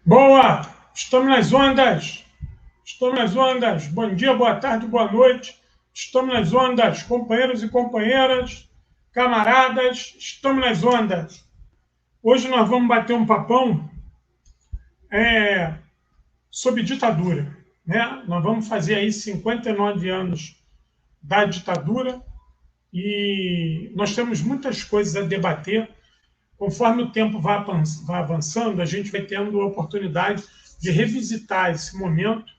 Boa! Estamos nas ondas! Estamos nas ondas! Bom dia, boa tarde, boa noite! Estamos nas ondas, companheiros e companheiras, camaradas, estamos nas ondas! Hoje nós vamos bater um papão sobre ditadura. Né? Nós vamos fazer aí 59 anos da ditadura e nós temos muitas coisas a debater. Conforme o tempo vai avançando, a gente vai tendo a oportunidade de revisitar esse momento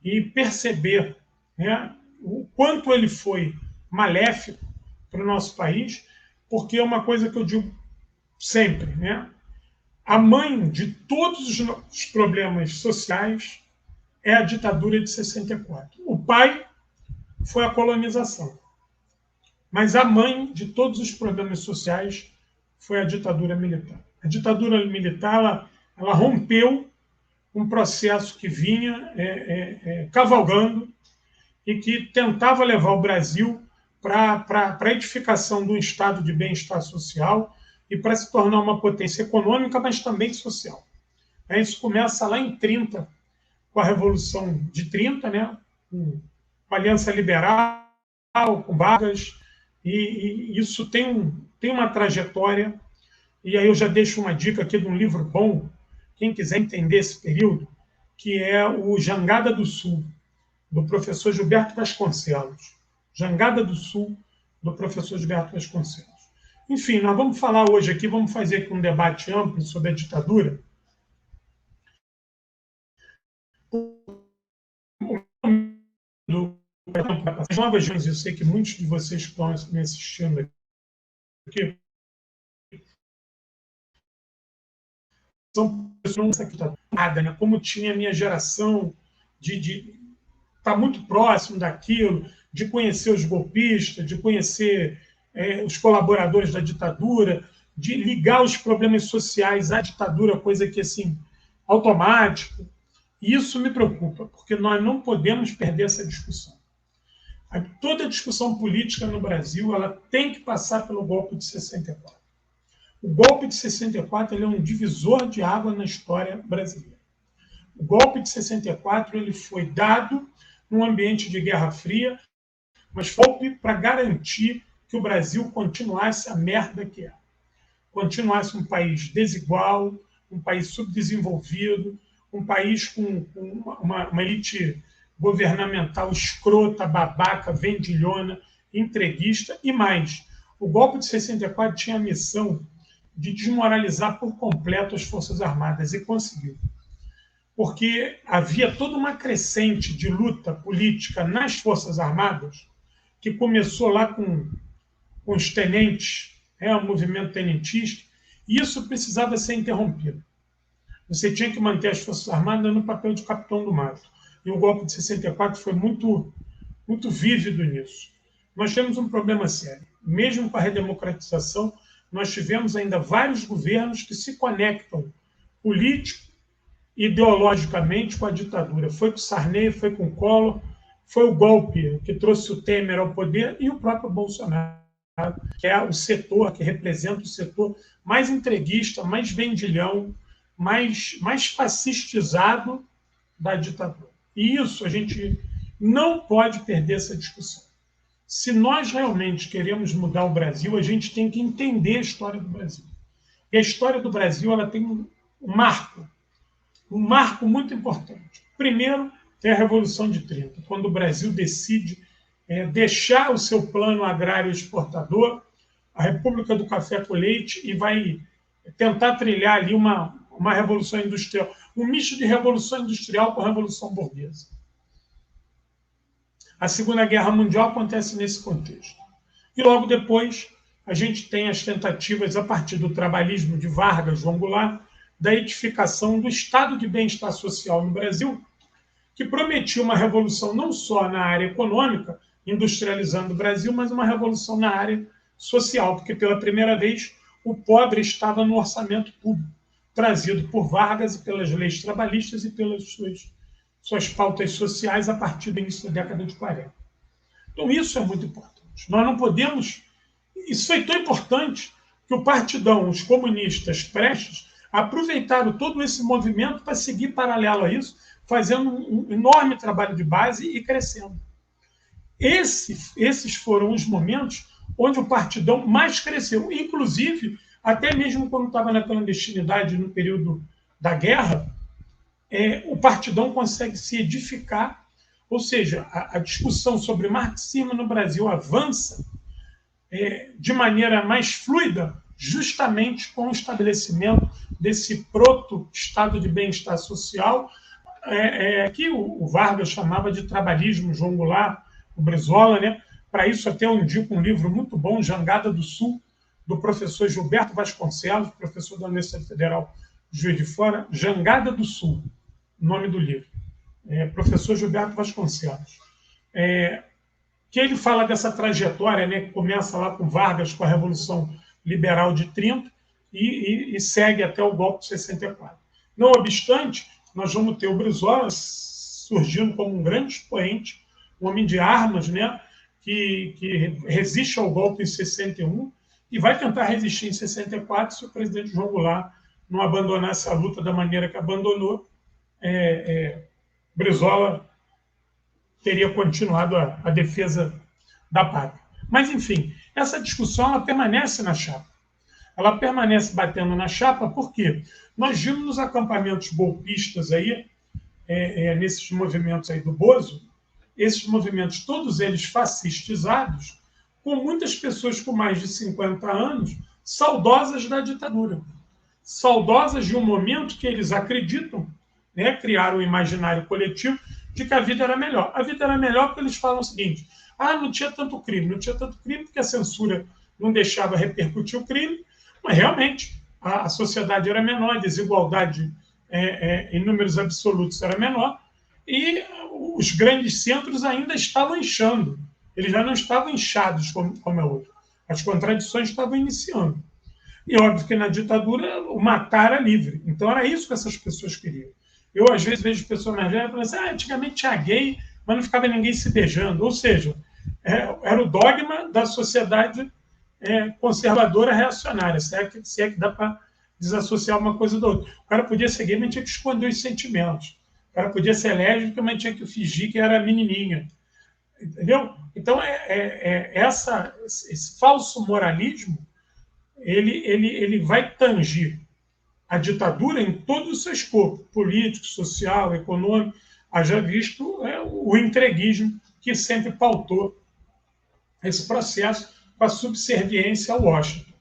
e perceber, né, o quanto ele foi maléfico para o nosso país, porque é uma coisa que eu digo sempre, né? A mãe de todos os problemas sociais é a ditadura de 64. O pai foi a colonização, mas a mãe de todos os problemas sociais foi a ditadura militar. A ditadura militar ela rompeu um processo que vinha cavalgando e que tentava levar o Brasil para a edificação de um estado de bem-estar social e para se tornar uma potência econômica, mas também social. Isso começa lá em 30, com a Revolução de 30, né? com a Aliança Liberal, com Vargas, e isso tem uma trajetória. E aí eu já deixo uma dica aqui de um livro bom, quem quiser entender esse período, que é o Jangada do Sul, do professor Gilberto Vasconcelos. Jangada do Sul, do professor Gilberto Vasconcelos. Enfim, nós vamos falar hoje aqui, vamos fazer aqui um debate amplo sobre a ditadura. As novas gerações, eu sei que muitos de vocês que estão me assistindo aqui são pessoas que estão nada, né? Como tinha a minha geração de estar muito próximo daquilo, de conhecer os golpistas, de conhecer os colaboradores da ditadura, de ligar os problemas sociais à ditadura, coisa que, assim, automática. E isso me preocupa, porque nós não podemos perder essa discussão. Toda a discussão política no Brasil ela tem que passar pelo golpe de 64. O golpe de 64 ele é um divisor de água na história brasileira. O golpe de 64 ele foi dado num ambiente de Guerra Fria, mas foi para garantir que o Brasil continuasse a merda que é. Continuasse um país desigual, um país subdesenvolvido, um país com uma elite governamental escrota, babaca, vendilhona, entreguista e mais. O golpe de 64 tinha a missão de desmoralizar por completo as Forças Armadas e conseguiu. Porque havia toda uma crescente de luta política nas Forças Armadas, que começou lá com os tenentes, o movimento tenentista, e isso precisava ser interrompido. Você tinha que manter as Forças Armadas no papel de capitão do mato. E o golpe de 64 foi muito, muito vívido nisso. Nós temos um problema sério. Mesmo com a redemocratização, nós tivemos ainda vários governos que se conectam político e ideologicamente com a ditadura. Foi com o Sarney, foi com o Collor, foi o golpe que trouxe o Temer ao poder e o próprio Bolsonaro, que é o setor, que representa o setor mais entreguista, mais vendilhão, mais fascistizado da ditadura. E isso a gente não pode perder essa discussão. Se nós realmente queremos mudar o Brasil, a gente tem que entender a história do Brasil. E a história do Brasil ela tem um marco muito importante. Primeiro é a Revolução de 30, quando o Brasil decide deixar o seu plano agrário exportador, a República do Café com Leite, e vai tentar trilhar ali uma revolução industrial, um misto de revolução industrial com revolução burguesa. A Segunda Guerra Mundial acontece nesse contexto. E logo depois, a gente tem as tentativas, a partir do trabalhismo de Vargas, João Goulart, da edificação do estado de bem-estar social no Brasil, que prometia uma revolução não só na área econômica, industrializando o Brasil, mas uma revolução na área social, porque pela primeira vez o pobre estava no orçamento público, trazido por Vargas e pelas leis trabalhistas e pelas suas pautas sociais a partir do início da década de 40. Então isso é muito importante. Nós não podemos... Isso foi tão importante que o Partidão, os comunistas prestes aproveitaram todo esse movimento para seguir paralelo a isso, fazendo um enorme trabalho de base e crescendo. Esses foram os momentos onde o Partidão mais cresceu, inclusive, até mesmo quando estava na clandestinidade no período da guerra, o Partidão consegue se edificar, ou seja, a discussão sobre marxismo no Brasil avança de maneira mais fluida, justamente com o estabelecimento desse proto-estado de bem-estar social, que o Vargas chamava de trabalhismo, João Goulart, o Brizola, né? Para isso até eu indico um livro muito bom, Jangada do Sul, do professor Gilberto Vasconcelos, professor da Universidade Federal de Juiz de Fora, Jangada do Sul, nome do livro, professor Gilberto Vasconcelos, que ele fala dessa trajetória, né, que começa lá com Vargas, com a Revolução Liberal de 30 e segue até o golpe de 64. Não obstante, nós vamos ter o Brizola surgindo como um grande expoente, um homem de armas, né, que resiste ao golpe em 61 e vai tentar resistir em 64 se o presidente João Goulart não abandonasse a luta da maneira que abandonou. Brizola teria continuado a defesa da pátria. Mas, enfim, essa discussão ela permanece na chapa. Ela permanece batendo na chapa porque nós vimos nos acampamentos golpistas aí, nesses movimentos aí do Bozo, esses movimentos, todos eles fascistizados, com muitas pessoas com mais de 50 anos, saudosas da ditadura. Saudosas de um momento que eles acreditam, né, criaram um imaginário coletivo de que a vida era melhor. A vida era melhor porque eles falam o seguinte: não tinha tanto crime. Não tinha tanto crime porque a censura não deixava repercutir o crime, mas realmente a sociedade era menor, a desigualdade em números absolutos era menor, e os grandes centros ainda estavam inchando. Eles já não estavam inchados como é hoje. As contradições estavam iniciando. E óbvio que na ditadura o matar era livre. Então era isso que essas pessoas queriam. Eu, às vezes, vejo pessoas mais velhas falando assim: antigamente tinha gay, mas não ficava ninguém se beijando. Ou seja, era o dogma da sociedade conservadora reacionária, se é que dá para desassociar uma coisa da outra. O cara podia ser gay, mas tinha que esconder os sentimentos. O cara podia ser lésbico, mas tinha que fingir que era menininha. Entendeu? Então, esse falso moralismo ele vai tangir a ditadura em todo o seu escopo, político, social, econômico. Haja visto o entreguismo que sempre pautou esse processo com a subserviência ao Washington.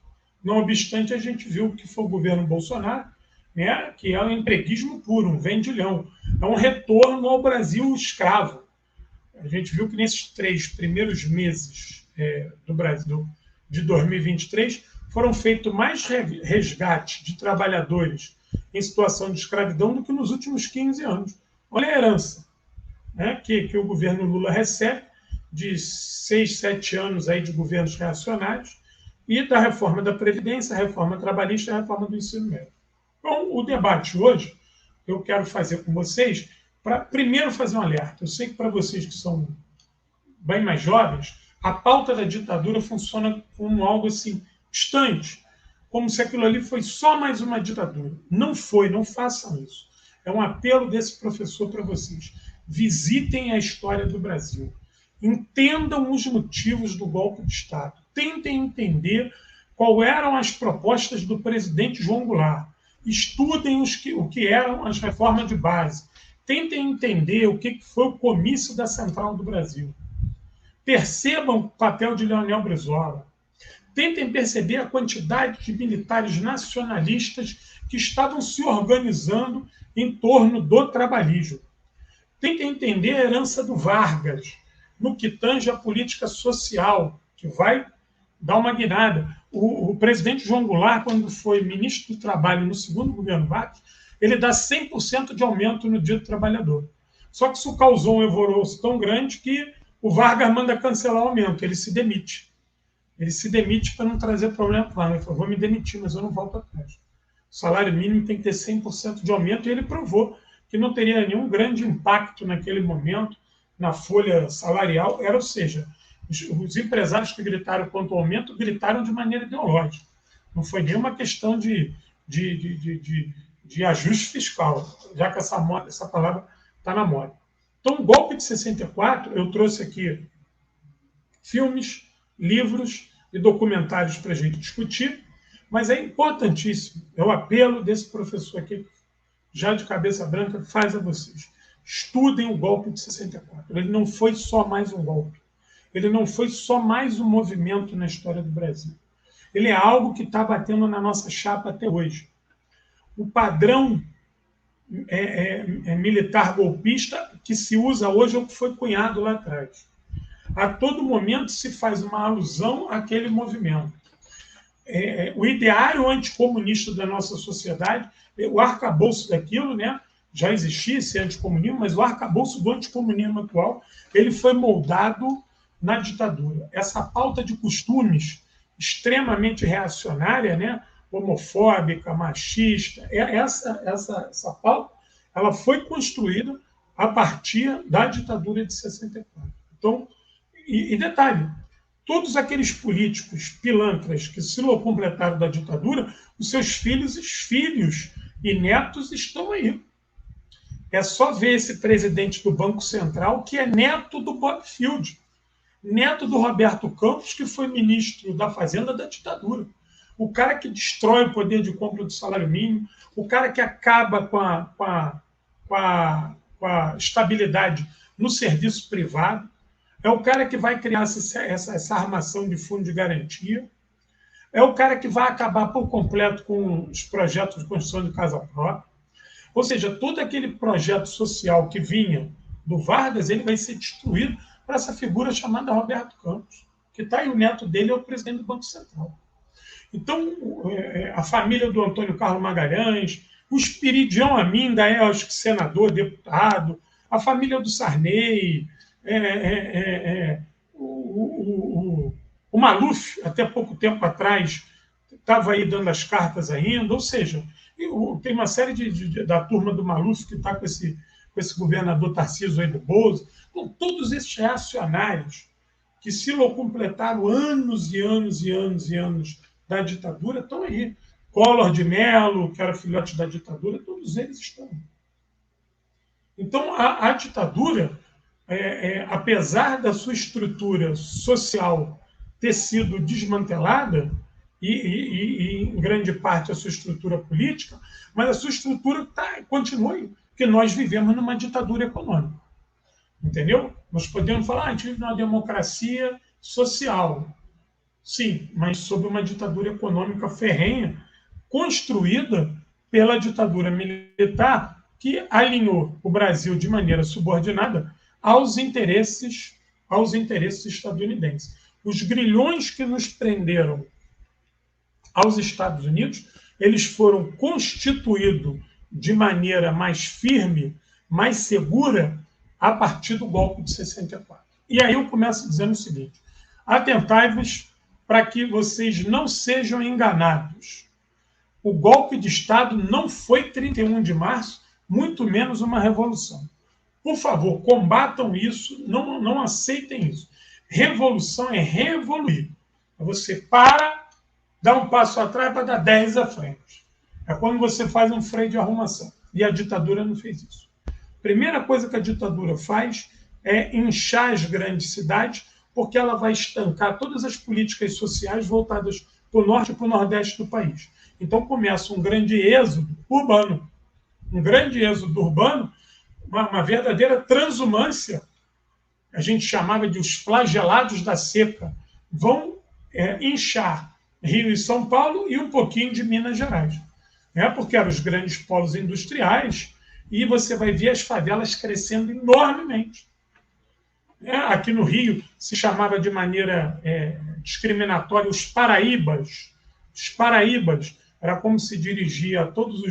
Não obstante, a gente viu que foi o governo Bolsonaro, né, que é um entreguismo puro, um vendilhão. É um retorno ao Brasil escravo. A gente viu que nesses 3 primeiros meses do Brasil de 2023 foram feitos mais resgates de trabalhadores em situação de escravidão do que nos últimos 15 anos. Olha a herança, né, que o governo Lula recebe de 6, 7 anos aí de governos reacionários e da reforma da Previdência, a reforma trabalhista e a reforma do ensino médio. Então, o debate hoje, eu quero fazer com vocês, para primeiro fazer um alerta. Eu sei que para vocês que são bem mais jovens, a pauta da ditadura funciona como algo assim, distante, como se aquilo ali foi só mais uma ditadura. Não foi, não façam isso. É um apelo desse professor para vocês. Visitem a história do Brasil. Entendam os motivos do golpe de Estado. Tentem entender quais eram as propostas do presidente João Goulart. Estudem o que eram as reformas de base. Tentem entender o que foi o comício da Central do Brasil. Percebam o papel de Leonel Brizola. Tentem perceber a quantidade de militares nacionalistas que estavam se organizando em torno do trabalhismo. Tentem entender a herança do Vargas, no que tange a política social, que vai dar uma guinada. O presidente João Goulart, quando foi ministro do Trabalho no segundo governo Vargas, ele dá 100% de aumento no Dia do Trabalhador. Só que isso causou um alvoroço tão grande que o Vargas manda cancelar o aumento, ele se demite. Ele se demite para não trazer problema para lá. Ele falou: vou me demitir, mas eu não volto atrás. O salário mínimo tem que ter 100% de aumento, e ele provou que não teria nenhum grande impacto naquele momento na folha salarial. Ou seja, os empresários que gritaram contra o aumento gritaram de maneira ideológica. Não foi nenhuma questão de de ajuste fiscal, já que essa palavra está na moda. Então, o golpe de 64, eu trouxe aqui filmes, livros e documentários para a gente discutir, mas é importantíssimo, é o apelo desse professor aqui, já de cabeça branca, faz a vocês. Estudem o golpe de 64. Ele não foi só mais um golpe. Ele não foi só mais um movimento na história do Brasil. Ele é algo que está batendo na nossa chapa até hoje. O padrão militar golpista que se usa hoje é o que foi cunhado lá atrás. A todo momento se faz uma alusão àquele movimento. O ideário anticomunista da nossa sociedade, o arcabouço daquilo, né, já existia esse anticomunismo, mas o arcabouço do anticomunismo atual, ele foi moldado na ditadura. Essa pauta de costumes extremamente reacionária, né, homofóbica, machista, essa pauta, ela foi construída a partir da ditadura de 64. Então, e detalhe, todos aqueles políticos pilantras que se completaram da ditadura, os seus filhos e netos estão aí. É só ver esse presidente do Banco Central, que é neto do Bob Field, neto do Roberto Campos, que foi ministro da Fazenda da ditadura. O cara que destrói o poder de compra do salário mínimo, o cara que acaba com a estabilidade no serviço privado, é o cara que vai criar essa armação de fundo de garantia, é o cara que vai acabar por completo com os projetos de construção de casa própria. Ou seja, todo aquele projeto social que vinha do Vargas, ele vai ser destruído para essa figura chamada Roberto Campos, que está aí, o neto dele é o presidente do Banco Central. Então, a família do Antônio Carlos Magalhães, o Espiridião Amin, ainda é, acho que, senador, deputado, a família do Sarney, o Maluf, até pouco tempo atrás, estava aí dando as cartas ainda, ou seja, tem uma série da turma do Maluf que está com esse governador Tarcísio aí do Bozo, com todos esses reacionários que se completaram anos e anos e anos e anos da ditadura, estão aí. Collor de Mello, que era filhote da ditadura, todos eles estão. Então, a ditadura, apesar da sua estrutura social ter sido desmantelada, e em grande parte a sua estrutura política, mas a sua estrutura continua aí, porque nós vivemos numa ditadura econômica. Entendeu? Nós podemos falar, a gente vive numa democracia social. Sim, mas sob uma ditadura econômica ferrenha, construída pela ditadura militar, que alinhou o Brasil de maneira subordinada aos interesses estadunidenses. Os grilhões que nos prenderam aos Estados Unidos, eles foram constituídos de maneira mais firme, mais segura, a partir do golpe de 64. E aí eu começo dizendo o seguinte: atentai-vos para que vocês não sejam enganados. O golpe de Estado não foi 31 de março, muito menos uma revolução. Por favor, combatam isso, não aceitem isso. Revolução é revoluir. Você dá um passo atrás para dar 10 à frente. É quando você faz um freio de arrumação. E a ditadura não fez isso. A primeira coisa que a ditadura faz é inchar as grandes cidades, porque ela vai estancar todas as políticas sociais voltadas para o norte e para o nordeste do país. Então começa um grande êxodo urbano. Um grande êxodo urbano, uma verdadeira transumância. A gente chamava de os flagelados da seca. Vão inchar Rio e São Paulo e um pouquinho de Minas Gerais. Porque eram os grandes polos industriais, e você vai ver as favelas crescendo enormemente. Aqui no Rio se chamava de maneira discriminatória os paraíbas. Os paraíbas era como se dirigia a todos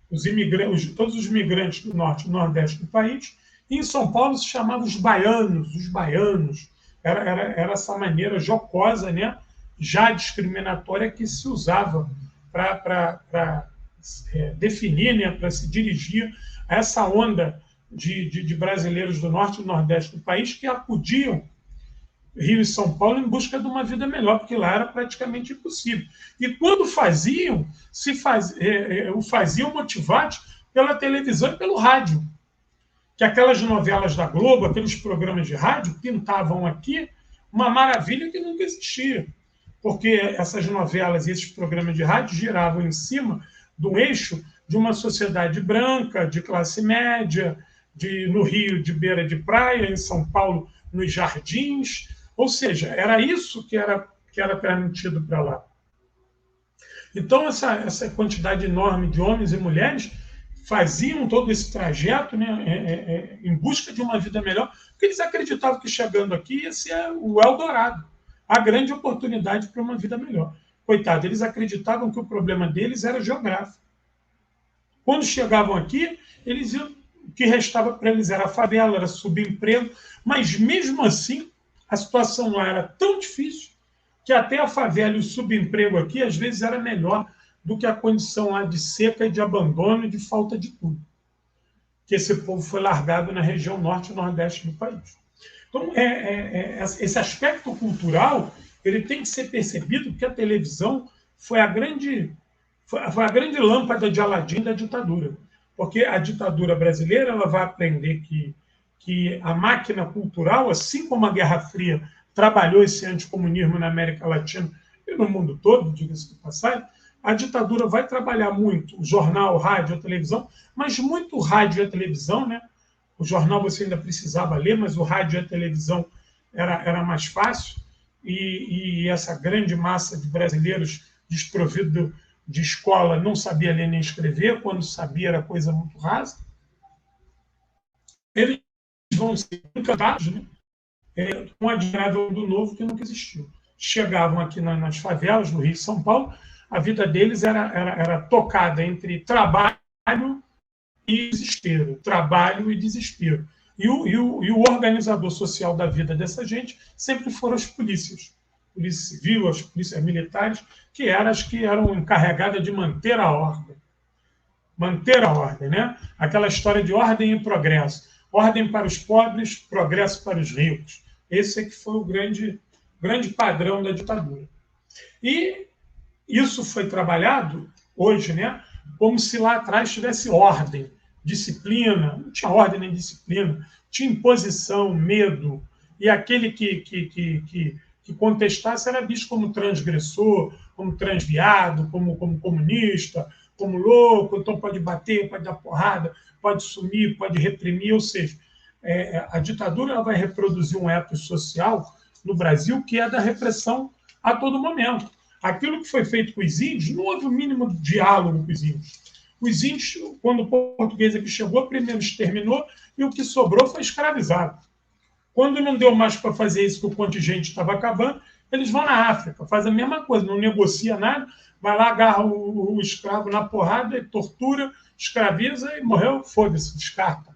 os imigrantes do norte e nordeste do país. E em São Paulo se chamava os baianos. Os baianos era essa maneira jocosa, né, já discriminatória, que se usava para definir, né, para se dirigir a essa onda de brasileiros do norte e nordeste do país que acudiam Rio e São Paulo em busca de uma vida melhor, porque lá era praticamente impossível. E quando faziam, o faziam motivados pela televisão e pelo rádio. Que aquelas novelas da Globo, aqueles programas de rádio, pintavam aqui uma maravilha que nunca existia. Porque essas novelas e esses programas de rádio giravam em cima do eixo de uma sociedade branca, de classe média, no Rio de beira de praia, em São Paulo nos jardins, ou seja, era isso que era transmitido para lá. Então, essa quantidade enorme de homens e mulheres faziam todo esse trajeto, né, em busca de uma vida melhor, porque eles acreditavam que chegando aqui ia ser o Eldorado, a grande oportunidade para uma vida melhor. Coitado, eles acreditavam que o problema deles era geográfico. Quando chegavam aqui, o que restava para eles era a favela, era subemprego, mas mesmo assim, a situação lá era tão difícil que até a favela e o subemprego aqui, às vezes, era melhor do que a condição lá de seca e de abandono e de falta de tudo. Que esse povo foi largado na região norte e nordeste do país. Então, esse aspecto cultural ele tem que ser percebido porque a televisão foi a grande lâmpada de Aladim da ditadura. Porque a ditadura brasileira ela vai aprender que a máquina cultural, assim como a Guerra Fria trabalhou esse anticomunismo na América Latina e no mundo todo, diga-se de passagem, a ditadura vai trabalhar muito o jornal, o rádio, a televisão, mas muito o rádio e a televisão, né? O jornal você ainda precisava ler, mas o rádio e a televisão era mais fácil, e essa grande massa de brasileiros desprovidos de escola não sabia ler nem escrever, quando sabia era coisa muito rasa. Eles vão ser encantados, né? Com a admirável do novo que nunca existiu. Chegavam aqui nas favelas, no Rio e São Paulo, a vida deles era tocada entre trabalho e desespero, trabalho e desespero. E o organizador social da vida dessa gente sempre foram as polícias. Polícia Civil, as polícias militares, que eram as que eram encarregadas de manter a ordem. Manter a ordem, né? Aquela história de ordem e progresso. Ordem para os pobres, progresso para os ricos. Esse é que foi o grande padrão da ditadura. E isso foi trabalhado hoje, né? Como se lá atrás tivesse ordem, disciplina. Não tinha ordem nem disciplina. Tinha imposição, medo. E aquele que contestasse era visto como transgressor, como transviado, como comunista, como louco, então pode bater, pode dar porrada, pode sumir, pode reprimir, ou seja, a ditadura ela vai reproduzir um ethos social no Brasil que é da repressão a todo momento. Aquilo que foi feito com os índios, não houve o mínimo de diálogo com os índios. Os índios, quando o português aqui chegou, primeiro exterminou e o que sobrou foi escravizado. Quando não deu mais para fazer isso, que o contingente estava acabando, eles vão na África, fazem a mesma coisa, não negocia nada, vai lá, agarra o escravo na porrada, tortura, escraviza e morreu, foda-se, descarta.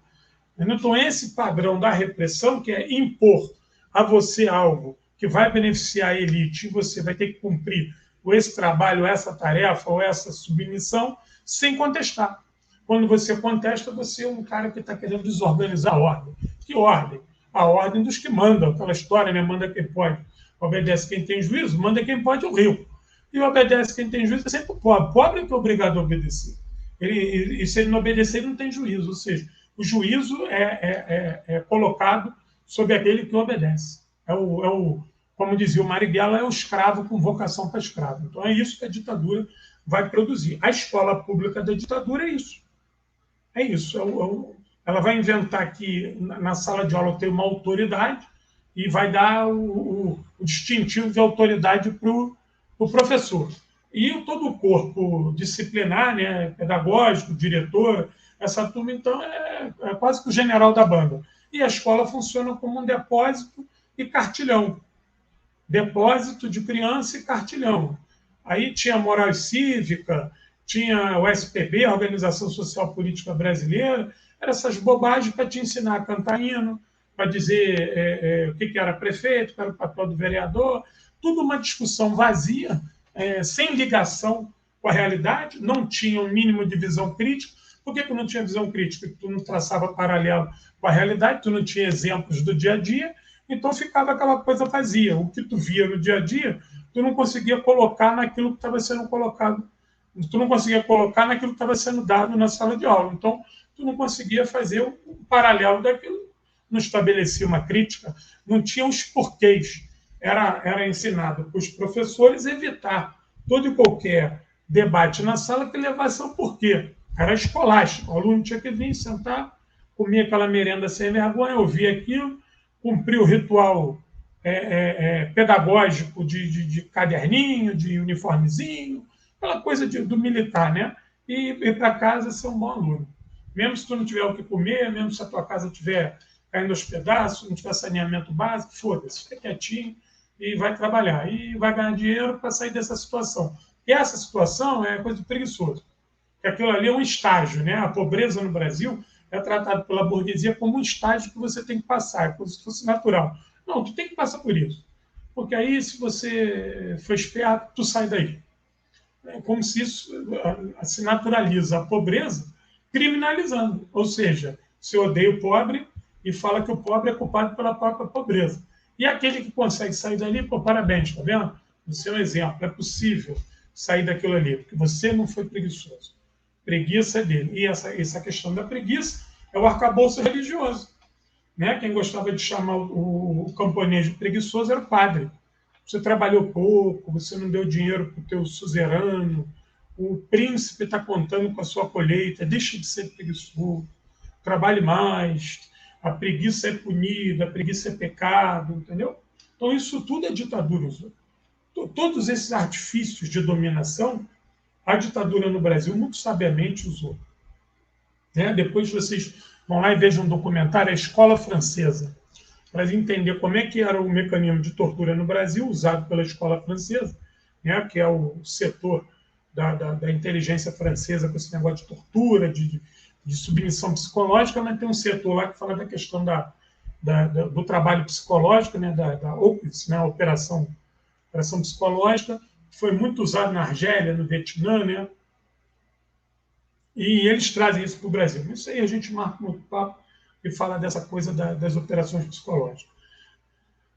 Então, esse padrão da repressão, que é impor a você algo que vai beneficiar a elite e você vai ter que cumprir esse trabalho, essa tarefa ou essa submissão, sem contestar. Quando você contesta, você é um cara que está querendo desorganizar a ordem. Que ordem? A ordem dos que mandam, aquela história, né? Manda quem pode, obedece quem tem juízo, manda quem pode o rico. E obedece quem tem juízo é sempre o pobre. Pobre é que é obrigado a obedecer. E se ele não obedecer, ele não tem juízo. Ou seja, o juízo é colocado sobre aquele que obedece. Como dizia o Marighella, é o escravo com vocação para escravo. Então é isso que a ditadura vai produzir. A escola pública da ditadura é isso. É isso. Ela vai inventar que na sala de aula tem uma autoridade e vai dar o distintivo de autoridade para o professor. E todo o corpo disciplinar, né, pedagógico, diretor, essa turma, então, é quase que o general da banda. E a escola funciona como um depósito e cartilhão. Depósito de criança e cartilhão. Aí tinha moral e cívica, tinha o SPB, a Organização Social Política Brasileira, eram essas bobagens para te ensinar a cantar hino, para dizer o que era prefeito, que era o papel do vereador, tudo uma discussão vazia, sem ligação com a realidade, não tinha um mínimo de visão crítica. Por que não tinha visão crítica? Tu não traçava paralelo com a realidade, tu não tinha exemplos do dia a dia, Então ficava aquela coisa vazia. O que tu via no dia a dia, tu não conseguia colocar naquilo que estava sendo colocado. Tu não conseguia colocar naquilo que estava sendo dado na sala de aula. Então, tu não conseguia fazer o paralelo daquilo. Não estabelecia uma crítica, não tinha os porquês. Era ensinado para os professores evitar todo e qualquer debate na sala que levasse ao porquê. Era escolástico. O aluno tinha que vir sentar, comer aquela merenda sem vergonha, ouvir aquilo, cumprir o ritual pedagógico de caderninho, de uniformezinho, aquela coisa do militar, né? E ir para casa ser um bom aluno. Mesmo se tu não tiver o que comer, mesmo se a tua casa estiver caindo aos pedaços, não tiver saneamento básico, foda-se, fica quietinho e vai trabalhar. E vai ganhar dinheiro para sair dessa situação. E essa situação é coisa de preguiçoso. Porque aquilo ali é um estágio, né? A pobreza no Brasil é tratada pela burguesia como um estágio que você tem que passar, como se fosse natural. Não, tu tem que passar por isso. Porque aí, se você for esperto, tu sai daí. É como se isso se naturaliza a pobreza criminalizando. Ou seja, você odeia o pobre e fala que o pobre é culpado pela própria pobreza. E aquele que consegue sair dali, pô, parabéns, tá vendo? Você é um exemplo, é possível sair daquilo ali, porque você não foi preguiçoso. Preguiça é dele. E essa questão da preguiça é o arcabouço religioso. Né? Quem gostava de chamar o camponês de preguiçoso era o padre. Você trabalhou pouco, você não deu dinheiro para o teu suzerano, o príncipe está contando com a sua colheita, deixe de ser preguiçoso, trabalhe mais, a preguiça é punida, a preguiça é pecado, entendeu? Então isso tudo é ditadura. Todos esses artifícios de dominação, a ditadura no Brasil muito sabiamente usou. Né? Depois vocês vão lá e vejam um documentário, A Escola Francesa, para entender como é que era o mecanismo de tortura no Brasil, usado pela escola francesa, né, que é o setor da inteligência francesa com esse negócio de tortura, de submissão psicológica, mas tem um setor lá que fala da questão do trabalho psicológico, né, da OPS, né, operação psicológica, que foi muito usado na Argélia, no Vietnã, né, e eles trazem isso para o Brasil. Isso aí a gente marca um outro papo e fala dessa coisa das operações psicológicas.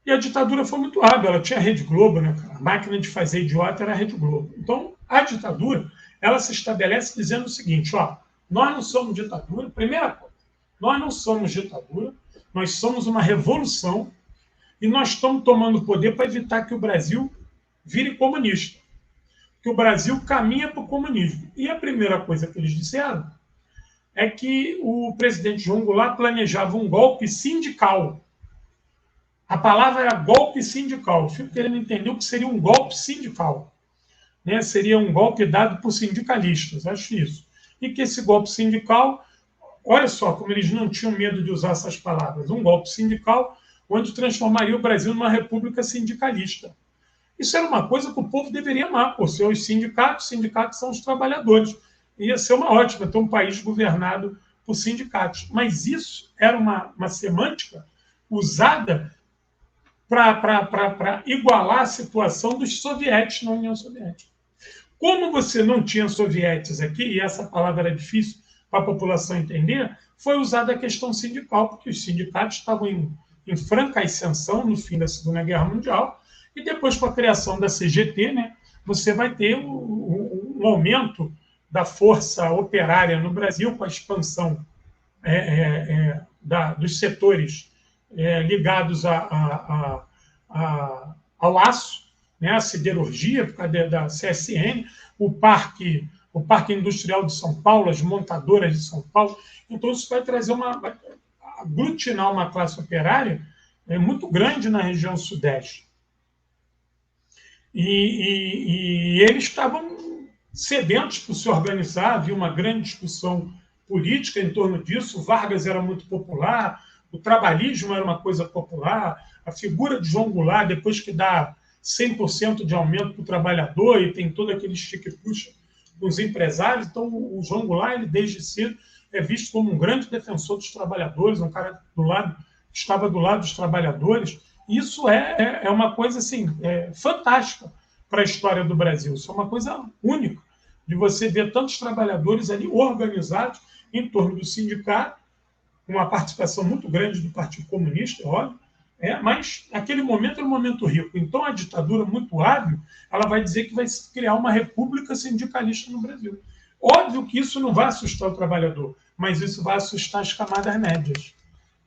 E a ditadura foi muito hábil, ela tinha a Rede Globo, né? A máquina de fazer idiota era a Rede Globo. Então, a ditadura, ela se estabelece dizendo o seguinte, ó, nós não somos ditadura, primeira coisa, nós não somos ditadura, nós somos uma revolução e nós estamos tomando poder para evitar que o Brasil vire comunista, que o Brasil caminha para o comunismo. E a primeira coisa que eles disseram é que o presidente João Goulart planejava um golpe sindical. A palavra era golpe sindical. Eu fico querendo entender o que seria um golpe sindical. Né? Seria um golpe dado por sindicalistas, acho isso. E que esse golpe sindical, olha só como eles não tinham medo de usar essas palavras, um golpe sindical onde transformaria o Brasil numa república sindicalista. Isso era uma coisa que o povo deveria amar, por ser os sindicatos são os trabalhadores. Ia ser uma ótima ter um país governado por sindicatos. Mas isso era uma semântica usada para igualar a situação dos sovietes na União Soviética. Como você não tinha sovietes aqui, e essa palavra era difícil para a população entender, foi usada a questão sindical, porque os sindicatos estavam em franca ascensão no fim da Segunda Guerra Mundial, e depois com a criação da CGT, né, você vai ter um aumento da força operária no Brasil, com a expansão dos setores ligados ao aço, né, a siderurgia, por causa da CSN, o parque industrial de São Paulo, as montadoras de São Paulo. Então, isso vai trazer vai aglutinar uma classe operária muito grande na região sudeste. E eles estavam sedentos por se organizar, havia uma grande discussão política em torno disso. O Vargas era muito popular, o trabalhismo era uma coisa popular, a figura de João Goulart, depois que dá 100% de aumento para o trabalhador e tem todo aquele estique-puxa com os empresários, então o João Goulart, ele, desde cedo, é visto como um grande defensor dos trabalhadores, um cara que estava do lado dos trabalhadores. Isso é uma coisa assim, fantástica para a história do Brasil. Isso é uma coisa única, de você ver tantos trabalhadores ali organizados em torno do sindicato, com uma participação muito grande do Partido Comunista, é óbvio, Mas aquele momento era um momento rico. Então, a ditadura, muito hábil, ela vai dizer que vai criar uma república sindicalista no Brasil. Óbvio que isso não vai assustar o trabalhador, mas isso vai assustar as camadas médias.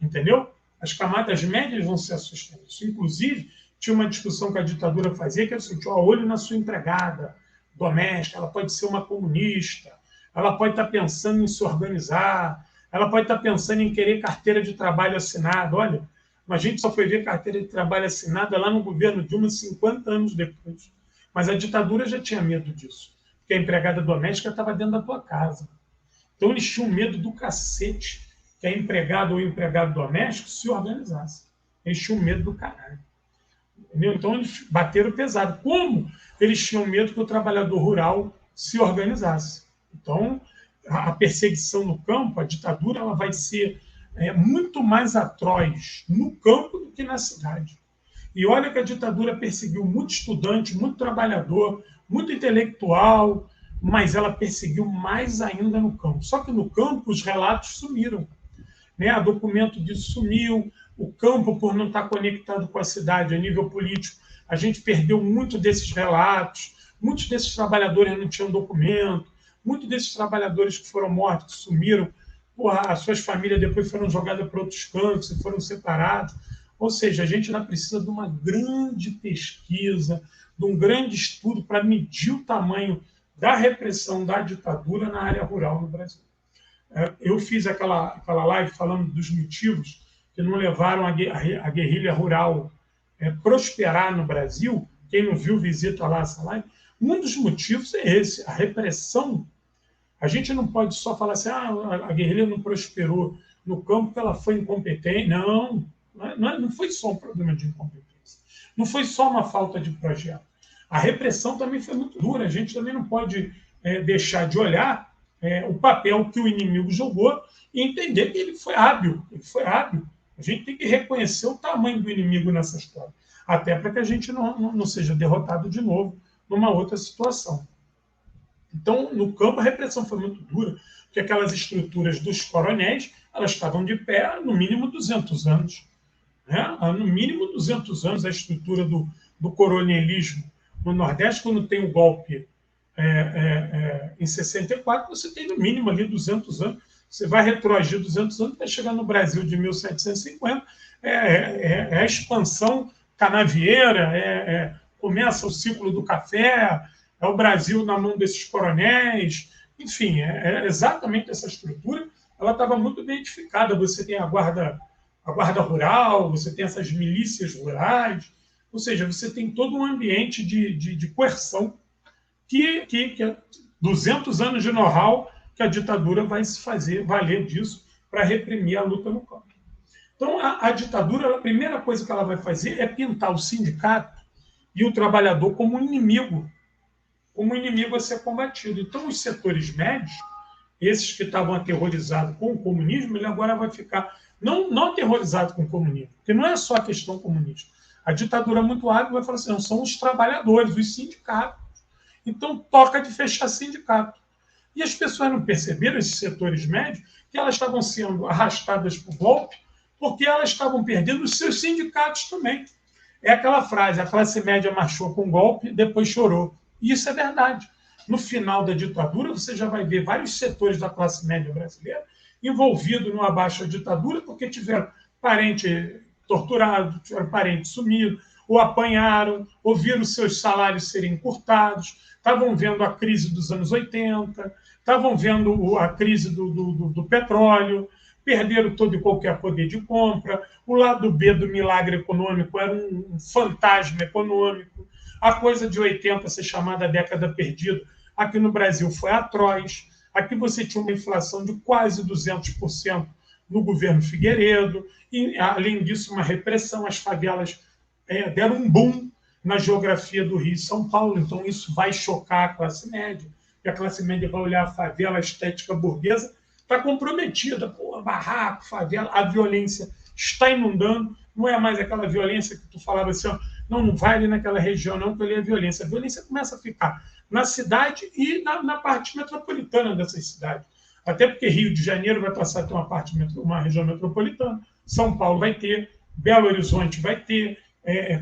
Entendeu? As camadas médias vão se assustar. Isso, inclusive, tinha uma discussão que a ditadura fazia, que é o seguinte: olho na sua empregada doméstica, ela pode ser uma comunista, ela pode estar pensando em se organizar, ela pode estar pensando em querer carteira de trabalho assinada. Olha, a gente só foi ver carteira de trabalho assinada lá no governo Dilma 50 anos depois. Mas a ditadura já tinha medo disso, porque a empregada doméstica estava dentro da tua casa. Então eles tinham medo do cacete que a empregada ou empregado doméstico se organizasse. Eles tinham medo do caralho. Entendeu? Então eles bateram pesado. Como eles tinham medo que o trabalhador rural se organizasse? Então, a perseguição no campo, a ditadura, ela vai ser muito mais atroz no campo do que na cidade. E olha que a ditadura perseguiu muito estudante, muito trabalhador, muito intelectual, mas ela perseguiu mais ainda no campo. Só que no campo os relatos sumiram. O documento disso sumiu, o campo, por não estar conectado com a cidade a nível político, a gente perdeu muito desses relatos, muitos desses trabalhadores não tinham documento, muitos desses trabalhadores que foram mortos, que sumiram, as suas famílias depois foram jogadas para outros cantos e foram separados. Ou seja, a gente ainda precisa de uma grande pesquisa, de um grande estudo para medir o tamanho da repressão da ditadura na área rural no Brasil. Eu fiz aquela live falando dos motivos que não levaram a guerrilha rural prosperar no Brasil. Quem não viu, visita lá essa live. Um dos motivos é esse, a repressão. A gente não pode só falar assim, a guerrilha não prosperou no campo porque ela foi incompetente. Não foi só um problema de incompetência. Não foi só uma falta de projeto. A repressão também foi muito dura. A gente também não pode deixar de olhar o papel que o inimigo jogou e entender que ele foi hábil. A gente tem que reconhecer o tamanho do inimigo nessa história, até para que a gente não seja derrotado de novo numa outra situação. Então, no campo, a repressão foi muito dura, porque aquelas estruturas dos coronéis, elas estavam de pé no mínimo 200 anos. No mínimo 200 anos, a estrutura do coronelismo no Nordeste, quando tem o golpe em 64, você tem no mínimo ali 200 anos. Você vai retroagir 200 anos, vai chegar no Brasil de 1750, a expansão canavieira, começa o ciclo do café, é o Brasil na mão desses coronéis, enfim, é exatamente essa estrutura. Ela estava muito bem edificada. Você tem a guarda rural, você tem essas milícias rurais, ou seja, você tem todo um ambiente de coerção que 200 anos de know-how que a ditadura vai se fazer valer disso para reprimir a luta no campo. Então, a ditadura, a primeira coisa que ela vai fazer é pintar o sindicato e o trabalhador como um inimigo a ser combatido. Então, os setores médios, esses que estavam aterrorizados com o comunismo, ele agora vai ficar não aterrorizado com o comunismo, porque não é só a questão comunista. A ditadura muito hábil vai falar assim, não, são os trabalhadores, os sindicatos. Então, toca de fechar sindicato. E as pessoas não perceberam, esses setores médios, que elas estavam sendo arrastadas para o golpe porque elas estavam perdendo os seus sindicatos também. É aquela frase, a classe média marchou com o golpe, depois chorou. E isso é verdade. No final da ditadura, você já vai ver vários setores da classe média brasileira envolvidos no abaixo da ditadura porque tiveram parente torturado, tiveram parente sumido, ou apanharam, ou viram seus salários serem encurtados, estavam vendo a crise dos anos 80, estavam vendo a crise do petróleo, perderam todo e qualquer poder de compra, o lado B do milagre econômico era um fantasma econômico, a coisa de 80 ser chamada década perdida, aqui no Brasil foi atroz, aqui você tinha uma inflação de quase 200% no governo Figueiredo, e além disso uma repressão, as favelas deram um boom na geografia do Rio e São Paulo, então isso vai chocar a classe média, e a classe média vai olhar a favela, a estética burguesa, está comprometida, barraco, favela, a violência está inundando, não é mais aquela violência que tu falava assim, não vai ali naquela região não, porque ali é violência. A violência começa a ficar na cidade e na parte metropolitana dessas cidades. Até porque Rio de Janeiro vai passar a ter uma região metropolitana, São Paulo vai ter, Belo Horizonte vai ter,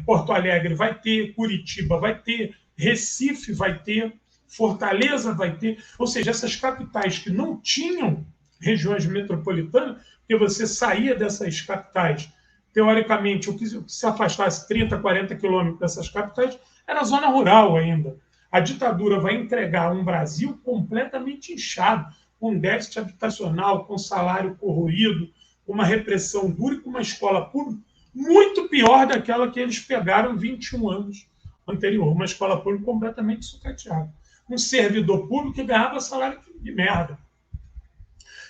Porto Alegre vai ter, Curitiba vai ter, Recife vai ter, Fortaleza vai ter. Ou seja, essas capitais que não tinham regiões metropolitanas, porque você saía dessas capitais, teoricamente, o que se afastasse 30, 40 quilômetros dessas capitais era zona rural ainda. A ditadura vai entregar um Brasil completamente inchado, com déficit habitacional, com salário corroído, com uma repressão dura e com uma escola pública muito pior daquela que eles pegaram 21 anos anterior. Uma escola pública completamente sucateada. Um servidor público que ganhava salário de merda.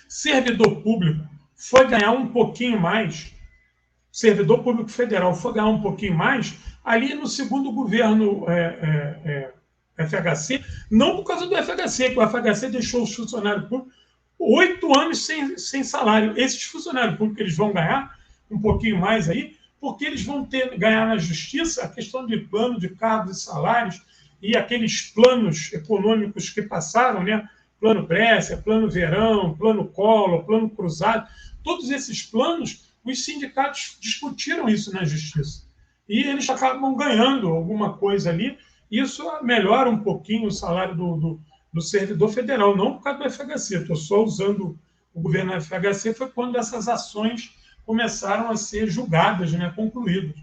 Servidor público foi ganhar um pouquinho mais, servidor público federal foi ganhar um pouquinho mais ali no segundo governo FHC, não por causa do FHC, que o FHC deixou os funcionários públicos 8 anos sem salário. Esses funcionários públicos eles vão ganhar um pouquinho mais aí, porque eles vão ganhar na justiça a questão de plano de cargos e salários e aqueles planos econômicos que passaram, né? Plano Brescia, Plano Verão, Plano Collor, Plano Cruzado, todos esses planos, os sindicatos discutiram isso na justiça. E eles acabam ganhando alguma coisa ali. Isso melhora um pouquinho o salário do servidor federal, não por causa do FHC. Estou só usando o governo FHC, foi quando essas ações começaram a ser julgadas, né, concluídas.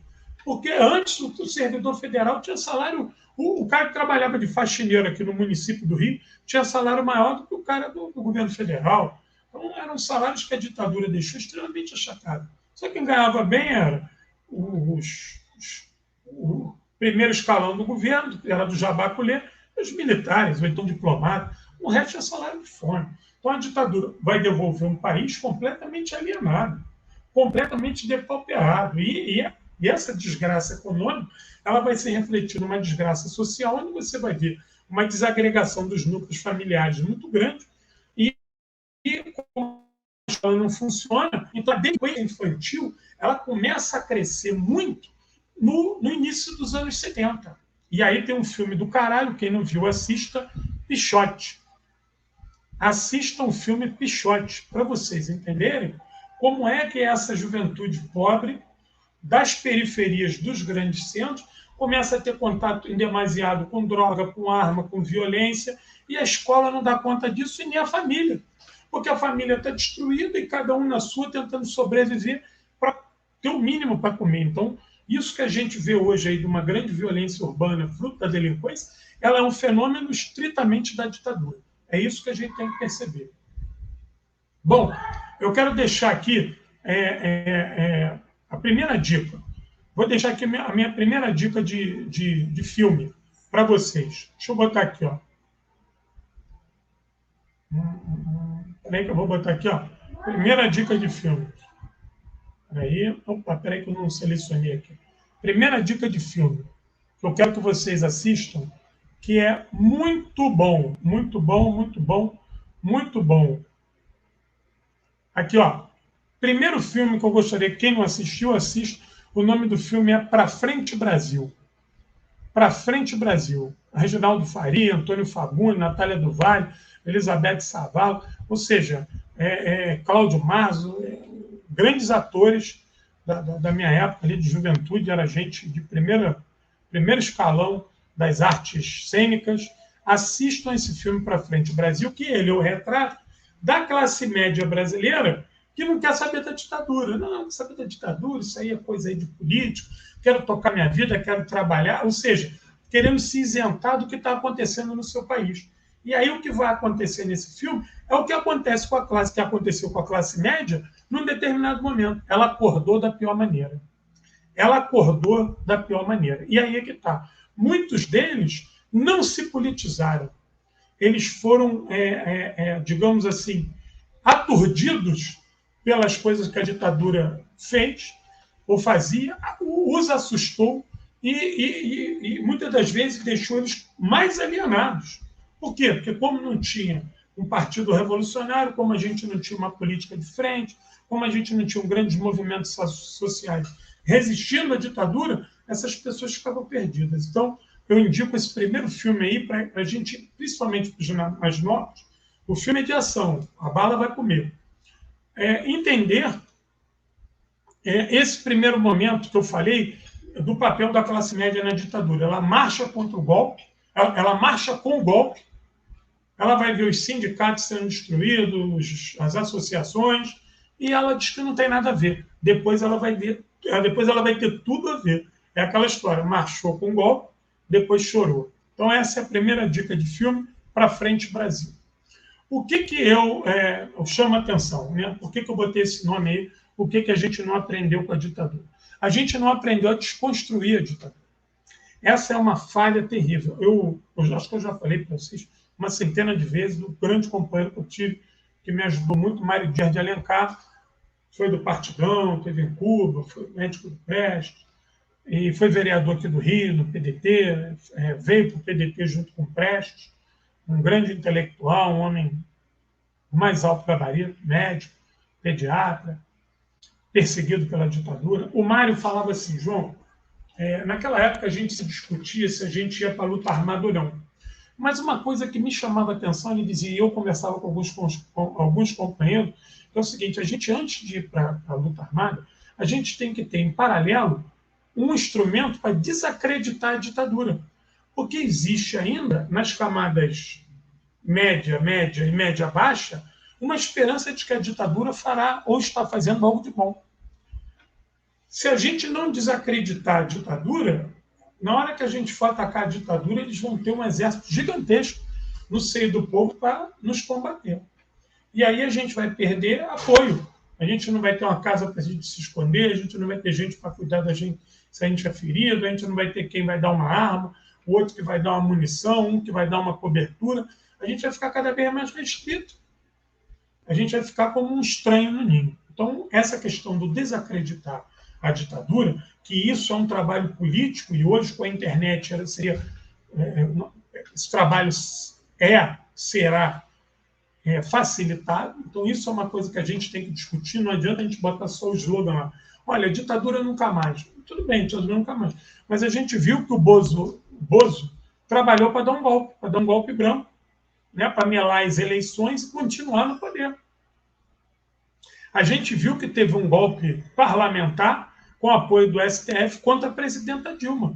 Porque antes o servidor federal tinha salário. O cara que trabalhava de faxineiro aqui no município do Rio tinha salário maior do que o cara do governo federal. Então, eram salários que a ditadura deixou extremamente achacados. Só quem ganhava bem era o primeiro escalão do governo, que era do Jabaculê, os militares, ou então diplomatas. O resto é salário de fome. Então, a ditadura vai devolver um país completamente alienado, completamente depauperado. E essa desgraça econômica ela vai se refletir numa desgraça social, onde você vai ver uma desagregação dos núcleos familiares muito grande e como a escola não funciona, então a delinquência infantil ela começa a crescer muito no início dos anos 70. E aí tem um filme do caralho, quem não viu, assista, Pichote. Assistam o filme Pichote, para vocês entenderem como é que essa juventude pobre das periferias dos grandes centros começa a ter contato indemasiado com droga, com arma, com violência, e a escola não dá conta disso e nem a família. Porque a família está destruída e cada um na sua tentando sobreviver para ter o mínimo para comer. Então, isso que a gente vê hoje aí de uma grande violência urbana, fruto da delinquência, ela é um fenômeno estritamente da ditadura. É isso que a gente tem que perceber. Bom, eu quero deixar aqui a primeira dica. Vou deixar aqui a minha primeira dica de filme para vocês. Deixa eu botar aqui, ó. Peraí que eu vou botar aqui, ó. Primeira dica de filme. Peraí. Opa, peraí que eu não selecionei aqui. Primeira dica de filme que eu quero que vocês assistam, que é muito bom, muito bom, muito bom, muito bom. Aqui, ó. Primeiro filme que eu gostaria que quem não assistiu, assista. O nome do filme é Pra Frente Brasil. Pra Frente Brasil. Reginaldo Faria, Antônio Fagundes, Natália do Vale, Elizabeth Savala, ou seja, Cláudio Mazo, grandes atores da minha época ali de juventude, era gente de primeiro escalão das artes cênicas. Assistam esse filme Pra Frente Brasil, que ele é o retrato da classe média brasileira que não quer saber da ditadura. Não quer saber da ditadura, isso aí é coisa aí de político, quero tocar minha vida, quero trabalhar, ou seja, querendo se isentar do que está acontecendo no seu país. E aí o que vai acontecer nesse filme é o que acontece com a classe, que aconteceu com a classe média num determinado momento. Ela acordou da pior maneira. Ela acordou da pior maneira. E aí é que está. Muitos deles não se politizaram. Eles foram, digamos assim, aturdidos pelas coisas que a ditadura fez ou fazia, os assustou e muitas das vezes deixou eles mais alienados. Por quê? Porque como não tinha um partido revolucionário, como a gente não tinha uma política de frente, como a gente não tinha grandes movimentos sociais resistindo à ditadura, essas pessoas ficavam perdidas. Então, eu indico esse primeiro filme aí para a gente, principalmente para os mais novos, o filme é de ação, A Bala Vai Comer. Entender esse primeiro momento que eu falei do papel da classe média na ditadura. Ela marcha contra o golpe, ela marcha com o golpe, ela vai ver os sindicatos sendo destruídos, as associações, e ela diz que não tem nada a ver. Depois ela vai ter tudo a ver. É aquela história, marchou com o golpe, depois chorou. Então essa é a primeira dica de filme, Pra Frente Brasil. O que eu chamo a atenção? Né? Por que eu botei esse nome aí? O que a gente não aprendeu com a ditadura? A gente não aprendeu a desconstruir a ditadura. Essa é uma falha terrível. Eu acho que eu já falei para vocês uma centena de vezes, do grande companheiro que eu tive, que me ajudou muito, Mário Dias de Alencar, foi do Partidão, teve em Cuba, foi médico do Prestes, e foi vereador aqui do Rio, do PDT, veio para o PDT junto com o Prestes, um grande intelectual, um homem do mais alto gabarito, médico, pediatra, perseguido pela ditadura. O Mário falava assim, João, naquela época a gente se discutia se a gente ia para a luta armada ou não. Mas uma coisa que me chamava a atenção, ele dizia, e eu conversava com alguns companheiros, é o seguinte, a gente, antes de ir para a luta armada, a gente tem que ter, em paralelo, um instrumento para desacreditar a ditadura. Porque existe ainda, nas camadas média e média-baixa, uma esperança de que a ditadura fará ou está fazendo algo de bom. Se a gente não desacreditar a ditadura, na hora que a gente for atacar a ditadura, eles vão ter um exército gigantesco no seio do povo para nos combater. E aí a gente vai perder apoio. A gente não vai ter uma casa para a gente se esconder, a gente não vai ter gente para cuidar da gente se a gente é ferido, a gente não vai ter quem vai dar uma arma, o outro que vai dar uma munição, um que vai dar uma cobertura. A gente vai ficar cada vez mais restrito. A gente vai ficar como um estranho no ninho. Então, essa questão do desacreditar a ditadura, que isso é um trabalho político, e hoje com a internet esse trabalho será facilitado. Então, isso é uma coisa que a gente tem que discutir. Não adianta a gente botar só o slogan lá. Olha, ditadura nunca mais. Tudo bem, ditadura nunca mais. Mas a gente viu que o Bozo trabalhou para dar um golpe branco, né, para melar as eleições e continuar no poder. A gente viu que teve um golpe parlamentar com apoio do STF contra a presidenta Dilma.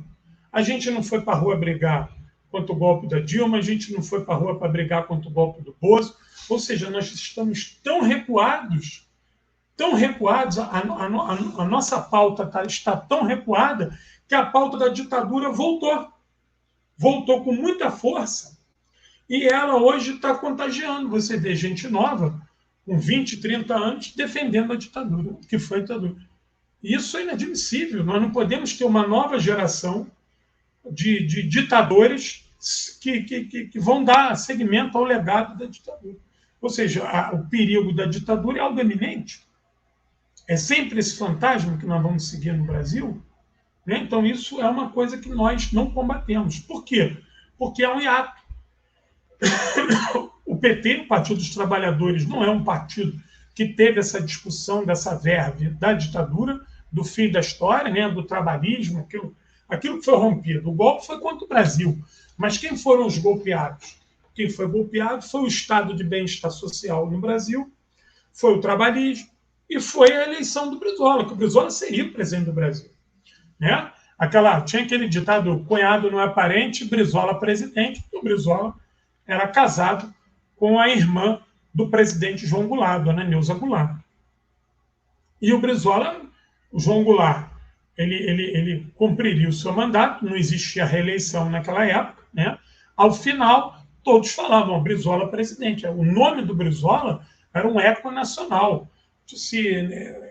A gente não foi para a rua brigar contra o golpe da Dilma, a gente não foi para a rua para brigar contra o golpe do Bozo. Ou seja, nós estamos tão recuados, a nossa pauta está tão recuada que a pauta da ditadura voltou com muita força, e ela hoje está contagiando. Você vê gente nova, com 20, 30 anos, defendendo a ditadura, que foi a ditadura. Isso é inadmissível. Nós não podemos ter uma nova geração de ditadores que vão dar seguimento ao legado da ditadura. Ou seja, o perigo da ditadura é algo eminente. É sempre esse fantasma que nós vamos seguir no Brasil. Né? Então, isso é uma coisa que nós não combatemos. Por quê? Porque é um hiato. O PT, o Partido dos Trabalhadores, não é um partido que teve essa discussão dessa verve da ditadura, do fim da história, né, do trabalhismo, aquilo que foi rompido. O golpe foi contra o Brasil. Mas quem foram os golpeados? Quem foi golpeado foi o estado de bem-estar social no Brasil, foi o trabalhismo e foi a eleição do Brizola, que o Brizola seria o presidente do Brasil. Né? Tinha aquele ditado, cunhado não é parente, Brizola presidente, porque o Brizola era casado com a irmã do presidente João Goulart, dona Neuza Goulart. E o Brizola, o João Goulart, ele cumpriria o seu mandato, não existia reeleição naquela época, né? Ao final, todos falavam, Brizola presidente. O nome do Brizola era um eco nacional.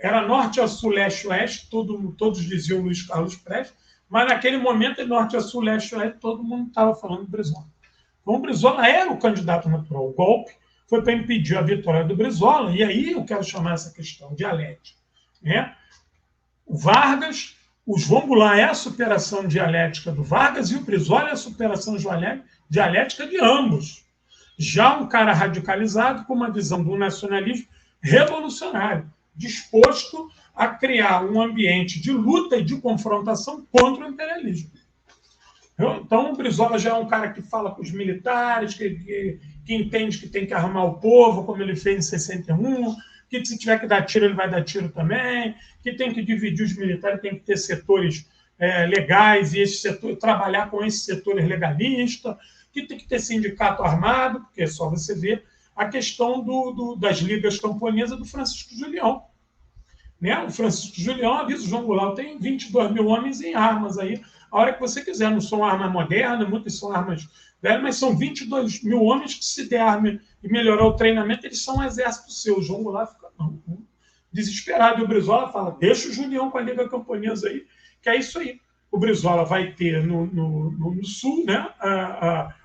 Era norte a sul, leste a oeste, todos diziam Luiz Carlos Prestes, mas naquele momento, de norte a sul, leste a oeste, todo mundo estava falando do Brizola. Então, o Brizola era o candidato natural. O golpe foi para impedir a vitória do Brizola, e aí eu quero chamar essa questão dialética. Né? O Vargas, o João Goulart é a superação dialética do Vargas e o Brizola é a superação dialética de ambos. Já um cara radicalizado com uma visão do nacionalismo revolucionário, disposto a criar um ambiente de luta e de confrontação contra o imperialismo. Então, o Brizola já é um cara que fala com os militares, que entende que tem que armar o povo, como ele fez em 61, que se tiver que dar tiro, ele vai dar tiro também, que tem que dividir os militares, tem que ter setores legais e esse setor, trabalhar com esses setores legalistas, que tem que ter sindicato armado, porque é só você ver a questão das ligas camponesas do Francisco Julião. Né? O Francisco Julião avisa o João Goulart, tem 22 mil homens em armas aí, a hora que você quiser. Não são armas modernas, muitas são armas velhas, mas são 22 mil homens que, se der arma e melhorar o treinamento, eles são um exército seu. O João Goulart fica desesperado. E o Brizola fala, deixa o Julião com a Liga Camponesa aí, que é isso aí. O Brizola vai ter no Sul, né,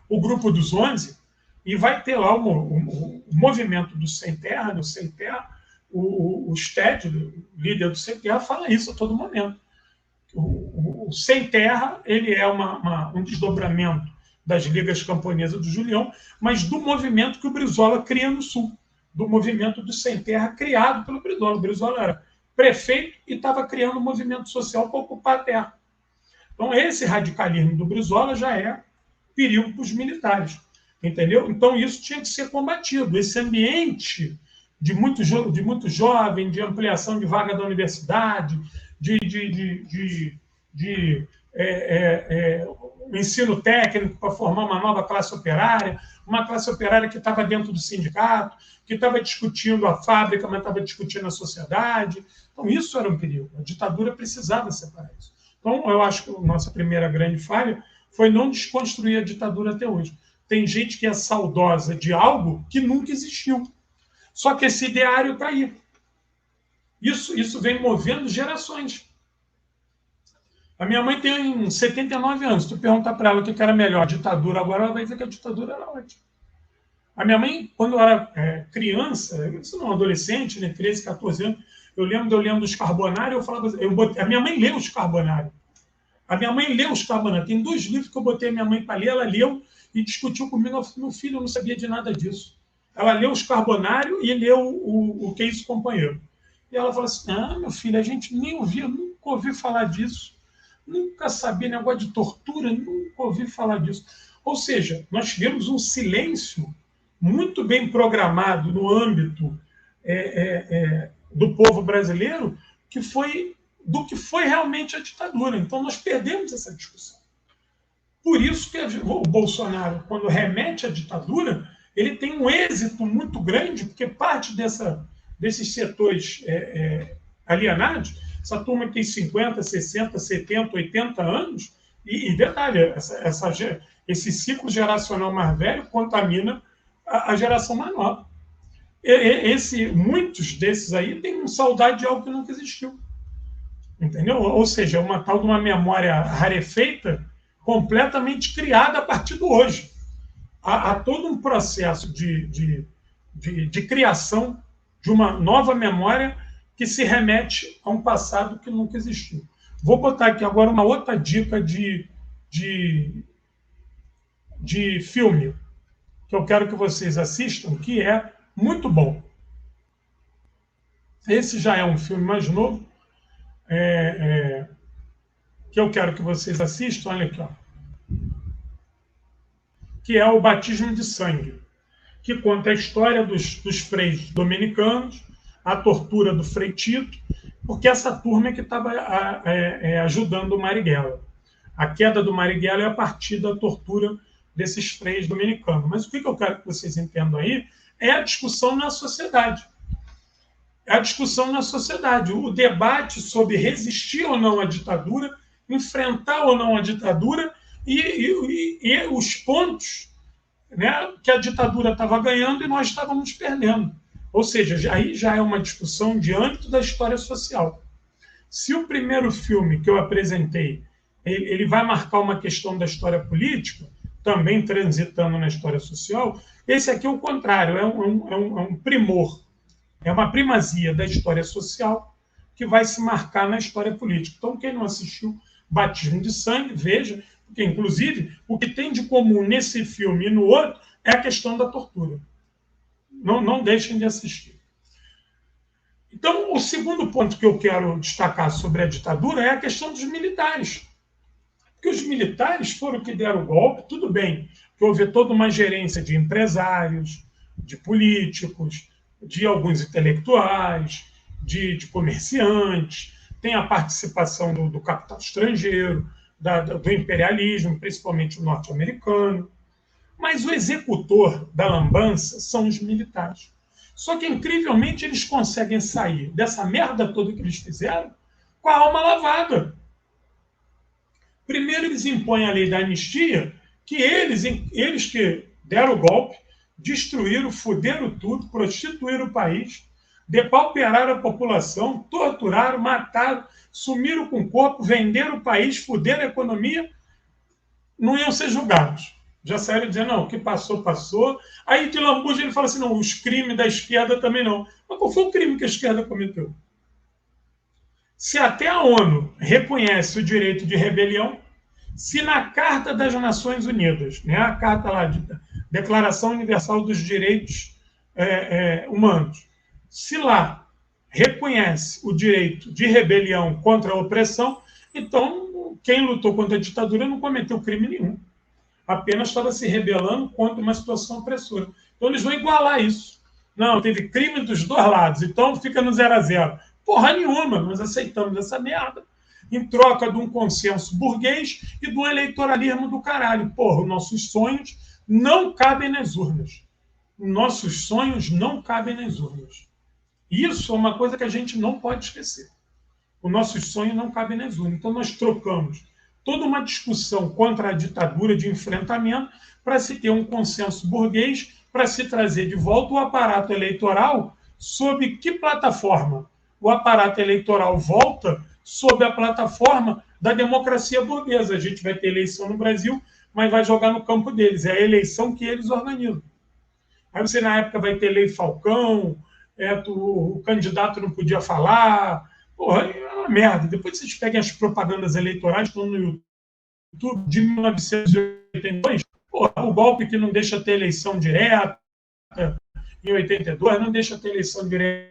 o Grupo dos 11, e vai ter lá o movimento do Sem Terra, do Sem Terra. O Sted, o líder do Sem Terra, fala isso a todo momento. O Sem Terra ele é um desdobramento das ligas camponesas do Julião, mas do movimento que o Brizola cria no Sul, do movimento do Sem Terra criado pelo Brizola. O Brizola era prefeito e estava criando um movimento social para ocupar a terra. Então, esse radicalismo do Brizola já é perigo para os militares, entendeu? Então, isso tinha que ser combatido. Esse ambiente de muito jovem, de ampliação de vaga da universidade, de ensino técnico para formar uma nova classe operária que estava dentro do sindicato, que estava discutindo a fábrica, mas estava discutindo a sociedade. Então, isso era um perigo. A ditadura precisava separar isso. Então, eu acho que a nossa primeira grande falha foi não desconstruir a ditadura até hoje. Tem gente que é saudosa de algo que nunca existiu. Só que esse ideário está aí. Isso vem movendo gerações. A minha mãe tem 79 anos. Se tu perguntar para ela o que era melhor, a ditadura, agora ela vai dizer que a ditadura era ótima. A minha mãe, quando eu era criança, isso não, adolescente, né, 13, 14 anos, eu lembro dos Carbonário, eu falava, a minha mãe leu os Carbonário. A minha mãe leu os Carbonário. Tem 2 livros que eu botei a minha mãe para ler, ela leu e discutiu comigo. Eu falei, meu filho, eu não sabia de nada disso. Ela leu os Carbonário e leu o Que Isso, Companheiro. E ela falou assim, meu filho, a gente nem ouvia, nunca ouvi falar disso. Nunca sabia negócio de tortura, nunca ouvi falar disso. Ou seja, nós tivemos um silêncio muito bem programado no âmbito do povo brasileiro, do que foi realmente a ditadura. Então, nós perdemos essa discussão. Por isso que o Bolsonaro, quando remete à ditadura, ele tem um êxito muito grande, porque parte desses setores alienados, essa turma que tem 50, 60, 70, 80 anos, e detalhe, esse ciclo geracional mais velho contamina a geração mais nova. Muitos desses aí têm saudade de algo que nunca existiu. Entendeu? Ou seja, uma tal de uma memória rarefeita, completamente criada a partir do hoje. Há todo um processo de criação de uma nova memória que se remete a um passado que nunca existiu. Vou botar aqui agora uma outra dica de filme que eu quero que vocês assistam, que é muito bom. Esse já é um filme mais novo, que eu quero que vocês assistam, olha aqui, ó, que é o Batismo de Sangue, que conta a história dos freis dominicanos, a tortura do Frei Tito, porque essa turma é que estava ajudando o Marighella. A queda do Marighella é a partir da tortura desses freis dominicanos. Mas o que eu quero que vocês entendam aí é a discussão na sociedade. É a discussão na sociedade, o debate sobre resistir ou não à ditadura, enfrentar ou não a ditadura e os pontos, né, que a ditadura estava ganhando e nós estávamos perdendo. Ou seja, aí já é uma discussão de âmbito da história social. Se o primeiro filme que eu apresentei ele vai marcar uma questão da história política, também transitando na história social, esse aqui é o contrário, é um primor, é uma primazia da história social que vai se marcar na história política. Então, quem não assistiu Batismo de Sangue, veja, porque, inclusive, o que tem de comum nesse filme e no outro é a questão da tortura. Não deixem de assistir. Então, o segundo ponto que eu quero destacar sobre a ditadura é a questão dos militares. Porque os militares foram que deram o golpe, tudo bem, que houve toda uma gerência de empresários, de políticos, de alguns intelectuais, de comerciantes, tem a participação do capital estrangeiro, do imperialismo, principalmente o norte-americano. Mas o executor da lambança são os militares. Só que, incrivelmente, eles conseguem sair dessa merda toda que eles fizeram com a alma lavada. Primeiro, eles impõem a lei da anistia, que eles que deram o golpe, destruíram, fuderam tudo, prostituíram o país, depauperaram a população, torturaram, mataram, sumiram com o corpo, venderam o país, fuderam a economia, não iam ser julgados. Já saíram dizendo, não, o que passou, passou. Aí de lambuja ele fala assim, não, os crimes da esquerda também não. Mas qual foi o crime que a esquerda cometeu? Se até a ONU reconhece o direito de rebelião, se na Carta das Nações Unidas, né, a carta lá de Declaração Universal dos Direitos Humanos, se lá reconhece o direito de rebelião contra a opressão, então quem lutou contra a ditadura não cometeu crime nenhum. Apenas estava se rebelando contra uma situação opressora. Então eles vão igualar isso. Não, teve crime dos dois lados, então fica no 0 a 0. Porra nenhuma, nós aceitamos essa merda em troca de um consenso burguês e do eleitoralismo do caralho. Porra, os nossos sonhos não cabem nas urnas. Nossos sonhos não cabem nas urnas. Isso é uma coisa que a gente não pode esquecer. Os nossos sonhos não cabem nas urnas. Então nós trocamos toda uma discussão contra a ditadura de enfrentamento para se ter um consenso burguês, para se trazer de volta o aparato eleitoral sob que plataforma? O aparato eleitoral volta sob a plataforma da democracia burguesa. A gente vai ter eleição no Brasil, mas vai jogar no campo deles. É a eleição que eles organizam. Aí você, na época, vai ter lei Falcão, o candidato não podia falar. Porra, é uma merda. Depois vocês peguem as propagandas eleitorais, estão no YouTube, de 1982. Porra, o golpe que não deixa ter eleição direta em 82, não deixa ter eleição direta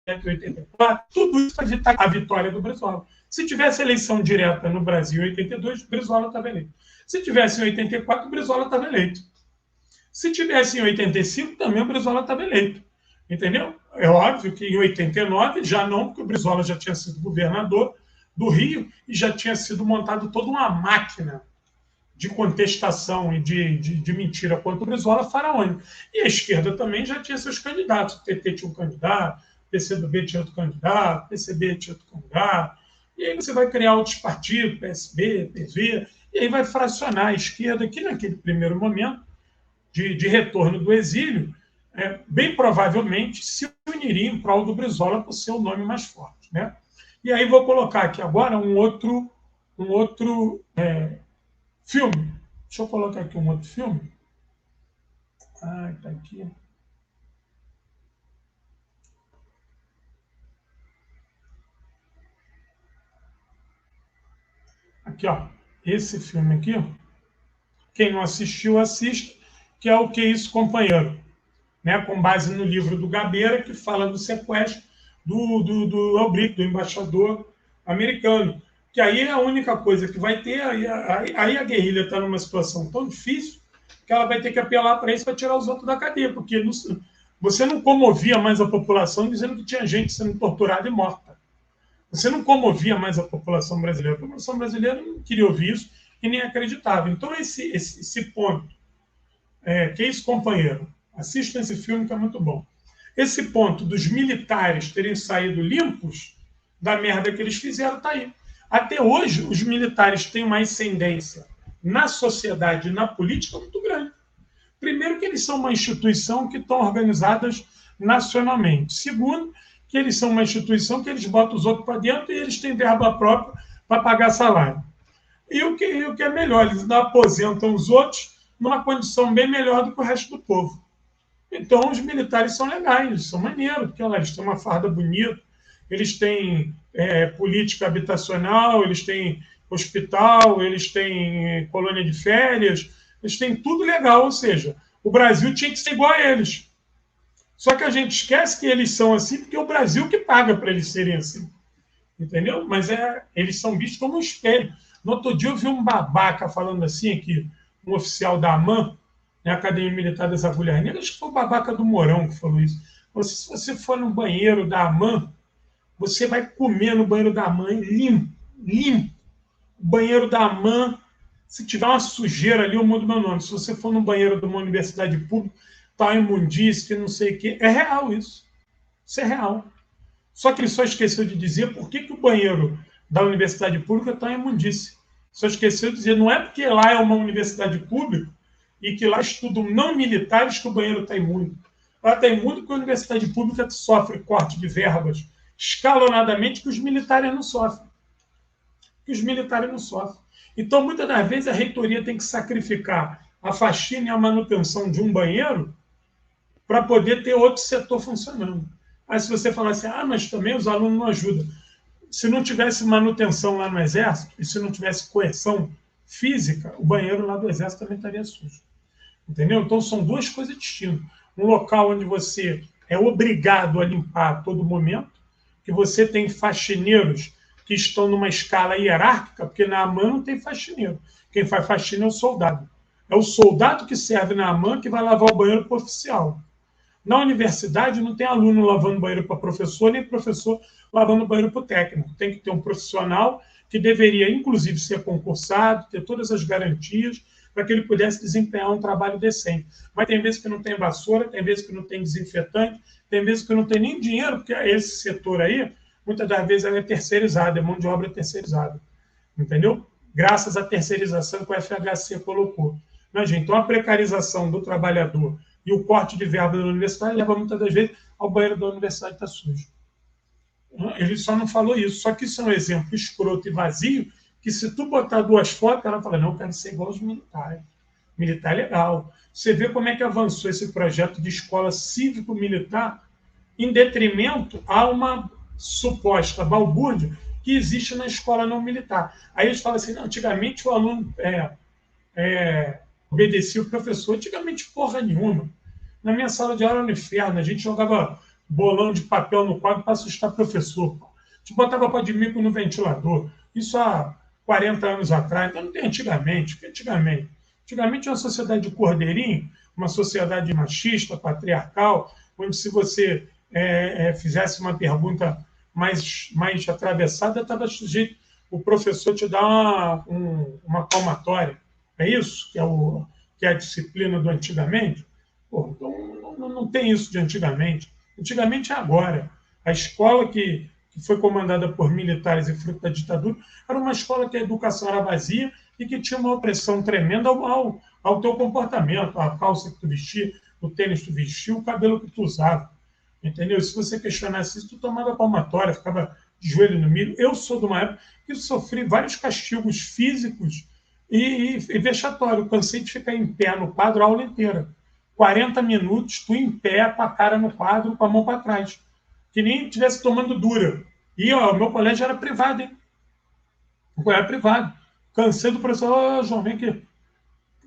em 84, tudo isso para evitar a vitória do Brizola. Se tivesse eleição direta no Brasil em 82, Brizola estava eleito. Se tivesse em 84, Brizola estava eleito. Se tivesse em 85, também o Brizola estava eleito. Entendeu? É óbvio que em 89 já não, porque o Brizola já tinha sido governador do Rio e já tinha sido montado toda uma máquina de contestação e de mentira contra o Brizola faraônica. E a esquerda também já tinha seus candidatos. O PT tinha um candidato, o PCdoB tinha outro candidato, o PCB tinha outro candidato. E aí você vai criar outros partidos, PSB, PV, e aí vai fracionar a esquerda, que naquele primeiro momento de retorno do exílio, bem provavelmente se uniria em prol do Brizola por ser o nome mais forte. Né? E aí vou colocar aqui agora um outro filme. Deixa eu colocar aqui um outro filme. Está aqui. Aqui, ó. Esse filme aqui, quem não assistiu, assista, que é O Que Isso, Companheiro, né? Com base no livro do Gabeira, que fala do sequestro do Elbrick, do embaixador americano. Que aí é a única coisa que vai ter, aí a guerrilha está numa situação tão difícil que ela vai ter que apelar para isso para tirar os outros da cadeia, porque você não comovia mais a população dizendo que tinha gente sendo torturada e morta. Você não comovia mais a população brasileira. A população brasileira não queria ouvir isso e nem acreditava. Então, esse ponto, que é isso, companheiro? Assistam esse filme que é muito bom. Esse ponto dos militares terem saído limpos da merda que eles fizeram está aí. Até hoje, os militares têm uma ascendência na sociedade e na política muito grande. Primeiro, que eles são uma instituição que estão organizadas nacionalmente. Segundo, que eles são uma instituição que eles botam os outros para dentro e eles têm verba própria para pagar salário. E o que é melhor, eles aposentam os outros numa condição bem melhor do que o resto do povo. Então, os militares são legais, são maneiros, porque olha, eles têm uma farda bonita, eles têm política habitacional, eles têm hospital, eles têm colônia de férias, eles têm tudo legal, ou seja, o Brasil tinha que ser igual a eles. Só que a gente esquece que eles são assim porque é o Brasil que paga para eles serem assim. Entendeu? Mas eles são vistos como um espelho. No outro dia eu vi um babaca falando assim, aqui, um oficial da AMAN, né, Academia Militar das Agulhas Negras, acho que foi o babaca do Mourão que falou isso. Se você for no banheiro da AMAN, você vai comer no banheiro da AMAN limpo, limpo. O banheiro da AMAN, se tiver uma sujeira ali, eu mudo meu nome. Se você for no banheiro de uma universidade pública, tá imundície, não sei o quê. É real isso. Isso é real. Só que ele só esqueceu de dizer por que o banheiro da universidade pública está imundície. Só esqueceu de dizer, não é porque lá é uma universidade pública e que lá estudam não militares que o banheiro está imundo. Lá está imundo porque a universidade pública sofre corte de verbas escalonadamente que os militares não sofrem. Que os militares não sofrem. Então, muitas das vezes, a reitoria tem que sacrificar a faxina e a manutenção de um banheiro para poder ter outro setor funcionando. Aí se você falar assim, mas também os alunos não ajudam. Se não tivesse manutenção lá no Exército, e se não tivesse coerção física, o banheiro lá do Exército também estaria sujo. Entendeu? Então são duas coisas distintas. Um local onde você é obrigado a limpar a todo momento, que você tem faxineiros que estão numa escala hierárquica, porque na AMAN não tem faxineiro. Quem faz faxina é o soldado. É o soldado que serve na AMAN que vai lavar o banheiro para o oficial. Na universidade não tem aluno lavando banheiro para professor, nem professor lavando banheiro para o técnico. Tem que ter um profissional que deveria, inclusive, ser concursado, ter todas as garantias para que ele pudesse desempenhar um trabalho decente. Mas tem vezes que não tem vassoura, tem vezes que não tem desinfetante, tem vezes que não tem nem dinheiro, porque esse setor aí, muitas das vezes, é terceirizado, é mão de obra terceirizada. Entendeu? Graças à terceirização que o FHC colocou. Imagina, então a precarização do trabalhador e o corte de verba da universidade leva muitas das vezes ao banheiro da universidade estar sujo. Ele só não falou isso. Só que isso é um exemplo escroto e vazio, que se tu botar duas fotos, ela fala, não, eu quero ser igual aos militares. Militar é legal. Você vê como é que avançou esse projeto de escola cívico-militar em detrimento a uma suposta balbúrdia que existe na escola não militar. Aí eles falam assim, não, antigamente o aluno obedecia o professor. Antigamente, porra nenhuma. Na minha sala de aula era no inferno. A gente jogava bolão de papel no quadro para assustar o professor. A gente botava pó de mico no ventilador. Isso há 40 anos atrás. Então não tem antigamente. Antigamente. Antigamente é uma sociedade de cordeirinho, uma sociedade machista, patriarcal, onde se você fizesse uma pergunta mais atravessada, estava sujeito o professor te dá uma palmatória. É isso que é a disciplina do antigamente? Pô, então não tem isso de antigamente. Antigamente é agora. A escola que foi comandada por militares e fruto da ditadura era uma escola que a educação era vazia e que tinha uma opressão tremenda ao teu comportamento, a calça que tu vestia, o tênis que tu vestia, o cabelo que tu usava. Entendeu? Se você questionasse isso, tu tomava palmatória, ficava de joelho no milho. Eu sou de uma época que sofri vários castigos físicos e vexatório. Cansei de ficar em pé no quadro a aula inteira. 40 minutos, tu em pé, com a cara no quadro, com a mão para trás. Que nem estivesse tomando dura. E o meu colégio era privado, hein? O colégio era privado. Cansei do professor, João, vem aqui.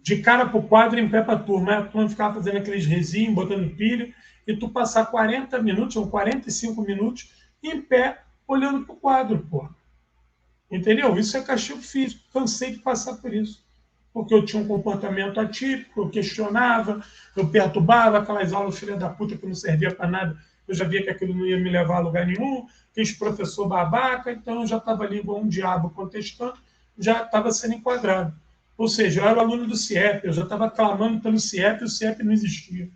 De cara pro quadro, em pé para a turma. A turma ficava fazendo aqueles resinhos, botando pilha, e tu passar 40 minutos ou 45 minutos em pé, olhando pro quadro, pô. Entendeu? Isso é castigo físico. Cansei de passar por isso. Porque eu tinha um comportamento atípico, eu questionava, eu perturbava aquelas aulas filha da puta que não servia para nada. Eu já via que aquilo não ia me levar a lugar nenhum, fiz professor babaca, então eu já estava ali igual um diabo contestando, já estava sendo enquadrado. Ou seja, eu era aluno do CIEP, eu já estava clamando pelo CIEP e o CIEP não existia.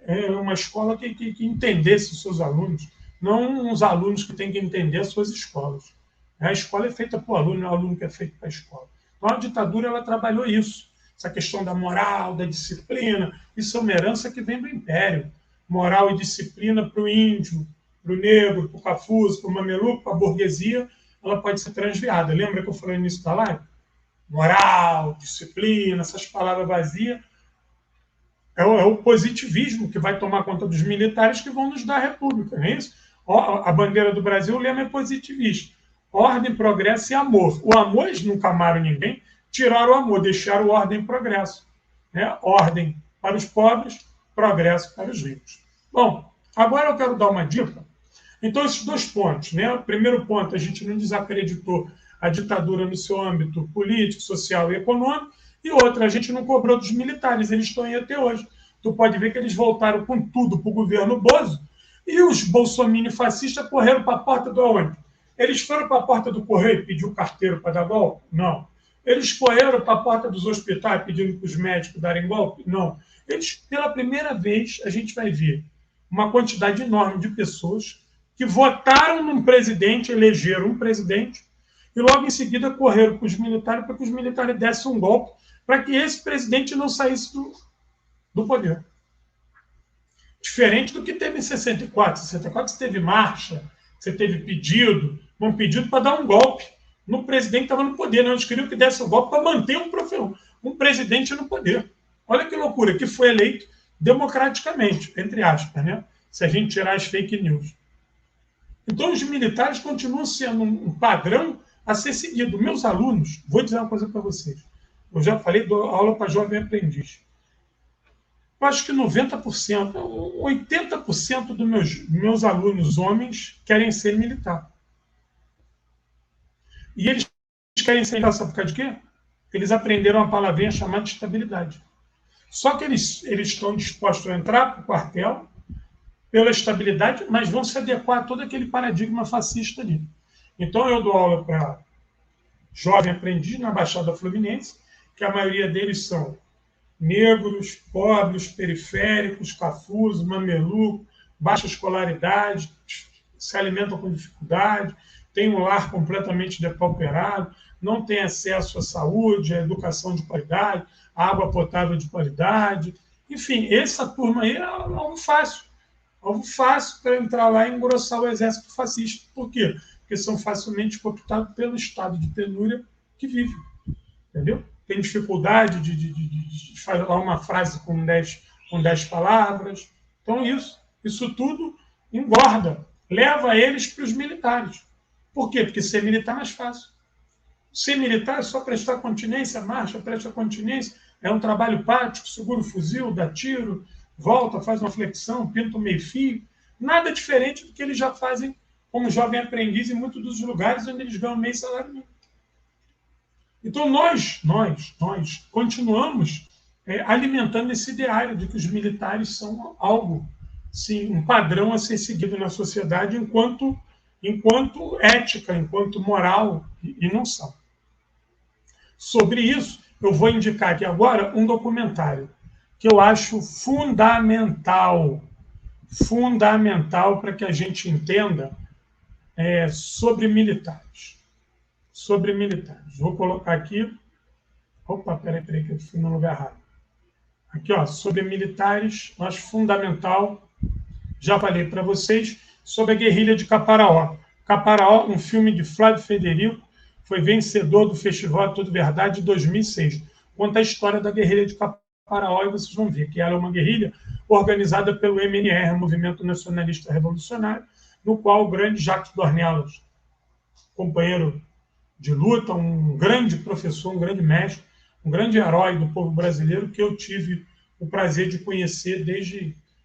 É uma escola que entendesse os seus alunos, não os alunos que têm que entender as suas escolas. A escola é feita para o aluno, não é o aluno que é feito para a escola. Então, a ditadura ela trabalhou isso, essa questão da moral, da disciplina. Isso é uma herança que vem do Império. Moral e disciplina para o índio, para o negro, para o cafuso, para o mameluco, para a burguesia, ela pode ser transviada. Lembra que eu falei no início da live? Moral, disciplina, essas palavras vazias, é o positivismo que vai tomar conta dos militares que vão nos dar a república, não é isso? A bandeira do Brasil, o lema é positivista. Ordem, progresso e amor. O amor, eles nunca amaram ninguém, tiraram o amor, deixaram ordem e progresso. Né? Ordem para os pobres, progresso para os ricos. Bom, agora eu quero dar uma dica. Então, esses dois pontos. Né? O primeiro ponto, a gente não desacreditou a ditadura no seu âmbito político, social e econômico. E outra, a gente não cobrou dos militares, eles estão aí até hoje. tu pode ver que eles voltaram com tudo para o governo Bozo, e os bolsominion fascistas correram para a porta do onde? Eles foram para a porta do correio e pediu carteiro para dar golpe? Não. Eles correram para a porta dos hospitais pedindo para os médicos darem golpe? Não. Eles, pela primeira vez, a gente vai ver uma quantidade enorme de pessoas que votaram num presidente, elegeram um presidente, e logo em seguida correram para os militares para que os militares dessem um golpe para que esse presidente não saísse do poder. Diferente do que teve em 64. Em 64 você teve marcha, você teve pedido, um pedido para dar um golpe no presidente que estava no poder. Não, eles queriam que desse um golpe para manter um presidente no poder. Olha que loucura, que foi eleito democraticamente, entre aspas, né? Se a gente tirar as fake news. Então, os militares continuam sendo um padrão a ser seguido. Meus alunos, vou dizer uma coisa para vocês. Eu já falei, dou aula para jovem aprendiz. Eu acho que 90%, 80% dos meus alunos homens querem ser militar. E eles querem ser militar, sabe por causa de quê? Eles aprenderam uma palavrinha chamada estabilidade. Só que eles estão dispostos a entrar para o quartel pela estabilidade, mas vão se adequar a todo aquele paradigma fascista ali. Então, eu dou aula para jovem aprendiz na Baixada Fluminense, que a maioria deles são negros, pobres, periféricos, cafuz, mameluco, baixa escolaridade, se alimentam com dificuldade, têm um lar completamente depauperado, não têm acesso à saúde, à educação de qualidade, à água potável de qualidade. Enfim, essa turma aí é algo fácil. Algo fácil para entrar lá e engrossar o exército fascista. Por quê? Porque são facilmente cooptados pelo estado de penúria que vive. Entendeu? Tem dificuldade de falar uma frase com 10 palavras. Então, isso tudo engorda, leva eles para os militares. Por quê? Porque ser militar é mais fácil. Ser militar é só prestar continência, marcha, presta continência, é um trabalho prático, segura o fuzil, dá tiro, volta, faz uma flexão, pinta um meio-fio. Nada diferente do que eles já fazem como jovem aprendiz em muitos dos lugares onde eles ganham meio salário mínimo. Então, nós continuamos alimentando esse ideário de que os militares são algo, sim, um padrão a ser seguido na sociedade enquanto ética, enquanto moral, e não são. Sobre isso, eu vou indicar aqui agora um documentário que eu acho fundamental para que a gente entenda sobre militares. Vou colocar aqui. Opa, peraí, que eu fui no lugar errado. Aqui, ó, sobre militares, eu acho fundamental. Já falei para vocês sobre a guerrilha de Caparaó. Caparaó, um filme de Flávio Federico, foi vencedor do Festival Tudo Verdade de 2006. Conta a história da guerrilha de Caparaó e vocês vão ver que ela é uma guerrilha organizada pelo MNR, Movimento Nacionalista Revolucionário, no qual o grande Jacques Dornelas, companheiro de luta, um grande professor, um grande mestre, um grande herói do povo brasileiro que eu tive o prazer de conhecer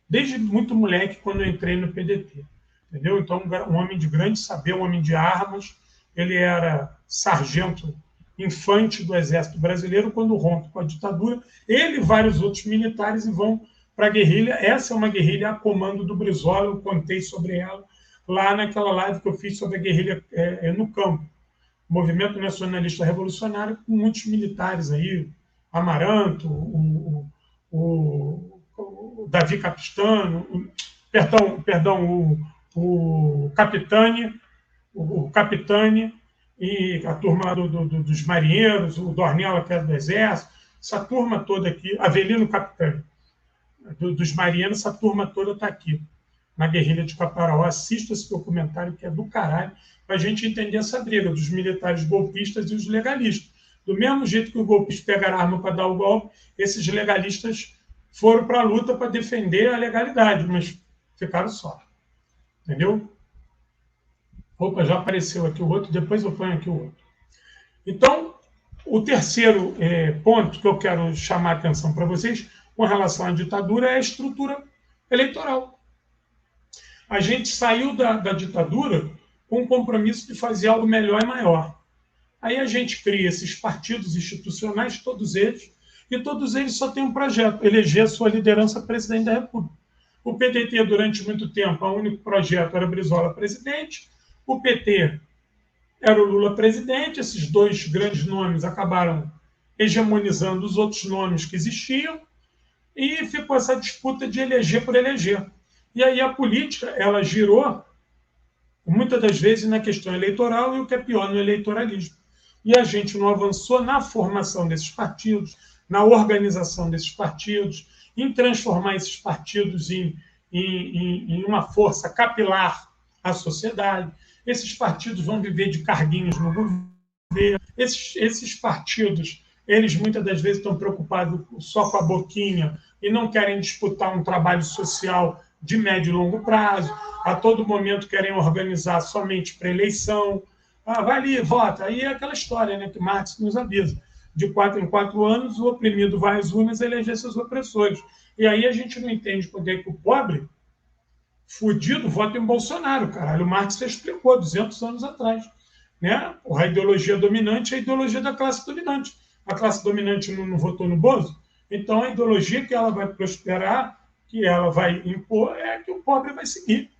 desde muito moleque, quando eu entrei no PDT. Entendeu? Então, um homem de grande saber, um homem de armas. Ele era sargento infante do Exército Brasileiro quando rompe com a ditadura. Ele e vários outros militares vão para a guerrilha. Essa é uma guerrilha a comando do Brizola, eu contei sobre ela lá naquela live que eu fiz sobre a guerrilha no campo. Movimento Nacionalista Revolucionário, com muitos militares aí, Amaranto, o Davi Capistrano, o Capitani e a turma dos marinheiros, o Dornella, que era do Exército, essa turma toda aqui, Avelino Capitani, dos marinheiros, essa turma toda está aqui, na guerrilha de Caparaó. Assista esse documentário que é do caralho, para a gente entender essa briga dos militares golpistas e os legalistas. Do mesmo jeito que os golpistas pegaram a arma para dar o golpe, esses legalistas foram para a luta para defender a legalidade, mas ficaram só. Entendeu? Opa, já apareceu aqui o outro, depois eu ponho aqui o outro. Então, o terceiro ponto que eu quero chamar a atenção para vocês com relação à ditadura é a estrutura eleitoral. A gente saiu da ditadura com o compromisso de fazer algo melhor e maior. Aí a gente cria esses partidos institucionais, todos eles, e todos eles só têm um projeto: eleger a sua liderança presidente da República. O PDT, durante muito tempo, o único projeto era Brizola presidente, o PT era o Lula presidente, esses dois grandes nomes acabaram hegemonizando os outros nomes que existiam, e ficou essa disputa de eleger por eleger. E aí a política, ela girou, muitas das vezes, na questão eleitoral e, o que é pior, no eleitoralismo. E a gente não avançou na formação desses partidos, na organização desses partidos, em transformar esses partidos em uma força capilar à sociedade. Esses partidos vão viver de carguinhos no governo. Esses partidos, eles muitas das vezes estão preocupados só com a boquinha e não querem disputar um trabalho social de médio e longo prazo. A todo momento querem organizar somente para eleição. Vai ali, vota. Aí é aquela história, né, que Marx nos avisa. De 4 em 4 anos, o oprimido vai às urnas eleger seus opressores. E aí a gente não entende por que o pobre, fudido, vota em Bolsonaro. Caralho, o Marx já explicou 200 anos atrás. Né? A ideologia dominante é a ideologia da classe dominante. A classe dominante não votou no Bozo, então a ideologia que ela vai prosperar, que ela vai impor, é que o pobre vai seguir,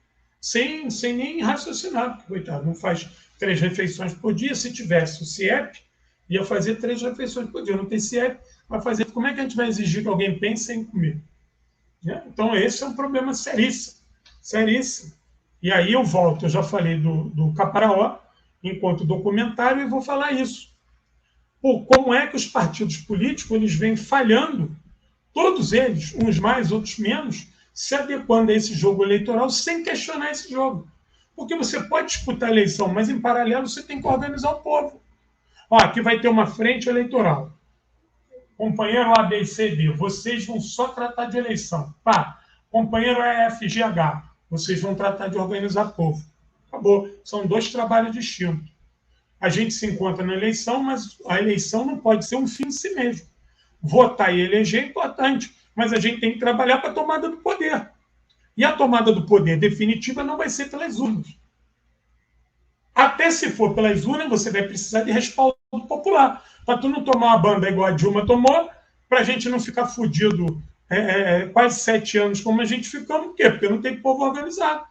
sem nem raciocinar, porque, coitado, não faz 3 refeições por dia. Se tivesse o CIEP, ia fazer 3 refeições por dia. Não tem CIEP, vai fazer. Como é que a gente vai exigir que alguém pense sem comer? Né? Então, esse é um problema seríssimo. Seríssimo. E aí eu volto, eu já falei do Caparaó, enquanto documentário, e vou falar isso. Pô, como é que os partidos políticos eles vêm falhando, todos eles, uns mais, outros menos, se adequando a esse jogo eleitoral sem questionar esse jogo. Porque você pode disputar a eleição, mas em paralelo você tem que organizar o povo. Ó, aqui vai ter uma frente eleitoral. Companheiro A, B, C, D, vocês vão só tratar de eleição. Pá, companheiro EFGH, vocês vão tratar de organizar o povo. Acabou. São 2 trabalhos distintos. A gente se encontra na eleição, mas a eleição não pode ser um fim em si mesmo. Votar e eleger é importante, mas a gente tem que trabalhar para a tomada do poder. E a tomada do poder definitiva não vai ser pelas urnas. Até se for pelas urnas, você vai precisar de respaldo popular. Para tu não tomar uma banda igual a Dilma tomou, para a gente não ficar fudido quase 7 anos como a gente ficou. Por quê? Porque não tem povo organizado.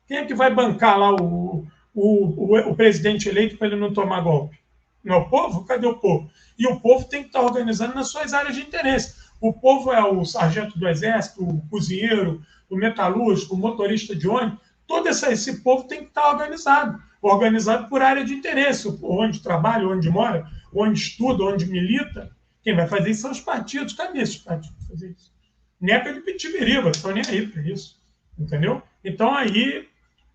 Quem é que vai bancar lá o presidente eleito para ele não tomar golpe? Não é o povo? Cadê o povo? E o povo tem que estar organizando nas suas áreas de interesse. O povo é o sargento do exército, o cozinheiro, o metalúrgico, o motorista de ônibus. Todo esse povo tem que estar organizado por área de interesse, onde trabalha, onde mora, onde estuda, onde milita. Quem vai fazer isso são os partidos. Cadê esses partidos para fazer isso? Neca de Pitibiriba, estão nem aí para isso. Entendeu? Então, aí,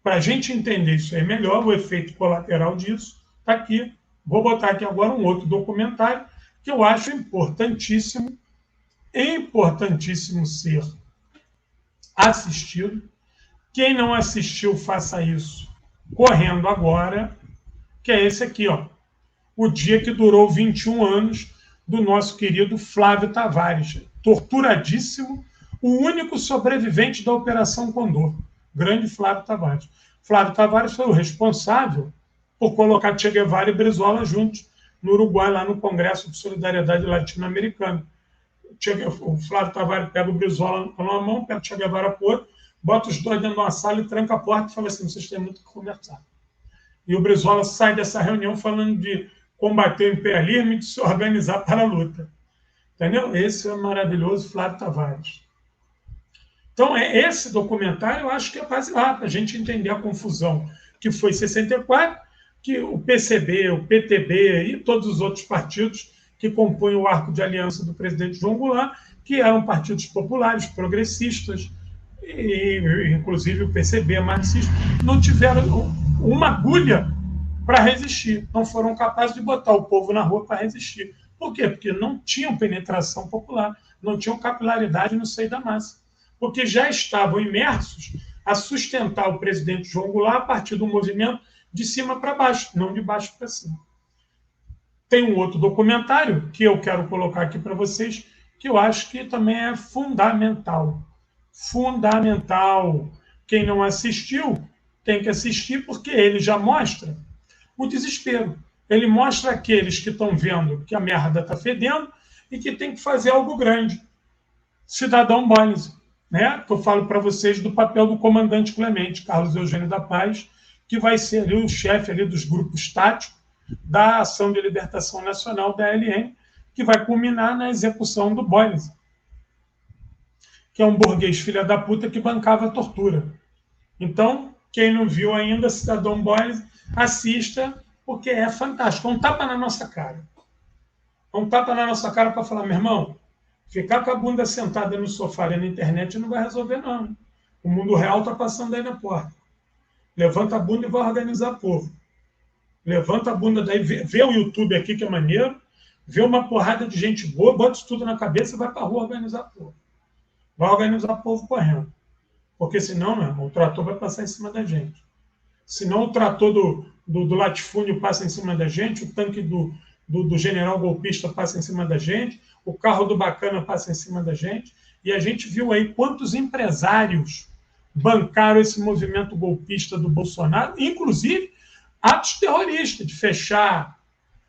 para a gente entender isso aí melhor, o efeito colateral disso está aqui. Vou botar aqui agora um outro documentário que eu acho importantíssimo ser assistido. Quem não assistiu, faça isso correndo agora, que é esse aqui, ó. O dia que durou 21 anos do nosso querido Flávio Tavares, torturadíssimo, o único sobrevivente da Operação Condor, grande Flávio Tavares. Flávio Tavares foi o responsável por colocar Che Guevara e Brizola juntos no Uruguai, lá no Congresso de Solidariedade Latino-Americana. O Flávio Tavares pega o Brizola numa mão, pega o Che Guevara para o outro, bota os dois dentro de uma sala e tranca a porta e fala assim: vocês têm muito que conversar. E o Brizola sai dessa reunião falando de combater o imperialismo e de se organizar para a luta. Entendeu? Esse é o maravilhoso Flávio Tavares. Então, esse documentário eu acho que é quase lá, para a gente entender a confusão que foi 64, que o PCB, o PTB e todos os outros partidos que compõem o arco de aliança do presidente João Goulart, que eram partidos populares, progressistas, e inclusive o PCB marxista, não tiveram uma agulha para resistir, não foram capazes de botar o povo na rua para resistir. Por quê? Porque não tinham penetração popular, não tinham capilaridade no seio da massa, porque já estavam imersos a sustentar o presidente João Goulart a partir do movimento de cima para baixo, não de baixo para cima. Tem um outro documentário que eu quero colocar aqui para vocês, que eu acho que também é fundamental. Fundamental. Quem não assistiu, tem que assistir, porque ele já mostra o desespero. Ele mostra aqueles que estão vendo que a merda está fedendo e que tem que fazer algo grande. Cidadão Bollins, né? Que eu falo para vocês do papel do comandante Clemente, Carlos Eugênio da Paz, que vai ser ali o chefe ali dos grupos táticos da Ação de Libertação Nacional da ALN, que vai culminar na execução do Bollins, que é um burguês filha da puta que bancava a tortura. Então, quem não viu ainda Cidadão Bollins, assista, porque é fantástico. É um tapa na nossa cara. É um tapa na nossa cara para falar, meu irmão, ficar com a bunda sentada no sofá e na internet não vai resolver, não. O mundo real está passando aí na porta. Levanta a bunda e vai organizar o povo. Levanta a bunda daí, vê o YouTube aqui, que é maneiro, vê uma porrada de gente boa, bota isso tudo na cabeça e vai para a rua organizar o povo. Vai organizar o povo correndo. Porque senão, meu irmão, o trator vai passar em cima da gente. Senão o trator do latifúndio passa em cima da gente, o tanque do general golpista passa em cima da gente, o carro do bacana passa em cima da gente, e a gente viu aí quantos empresários bancaram esse movimento golpista do Bolsonaro, inclusive atos terroristas, de fechar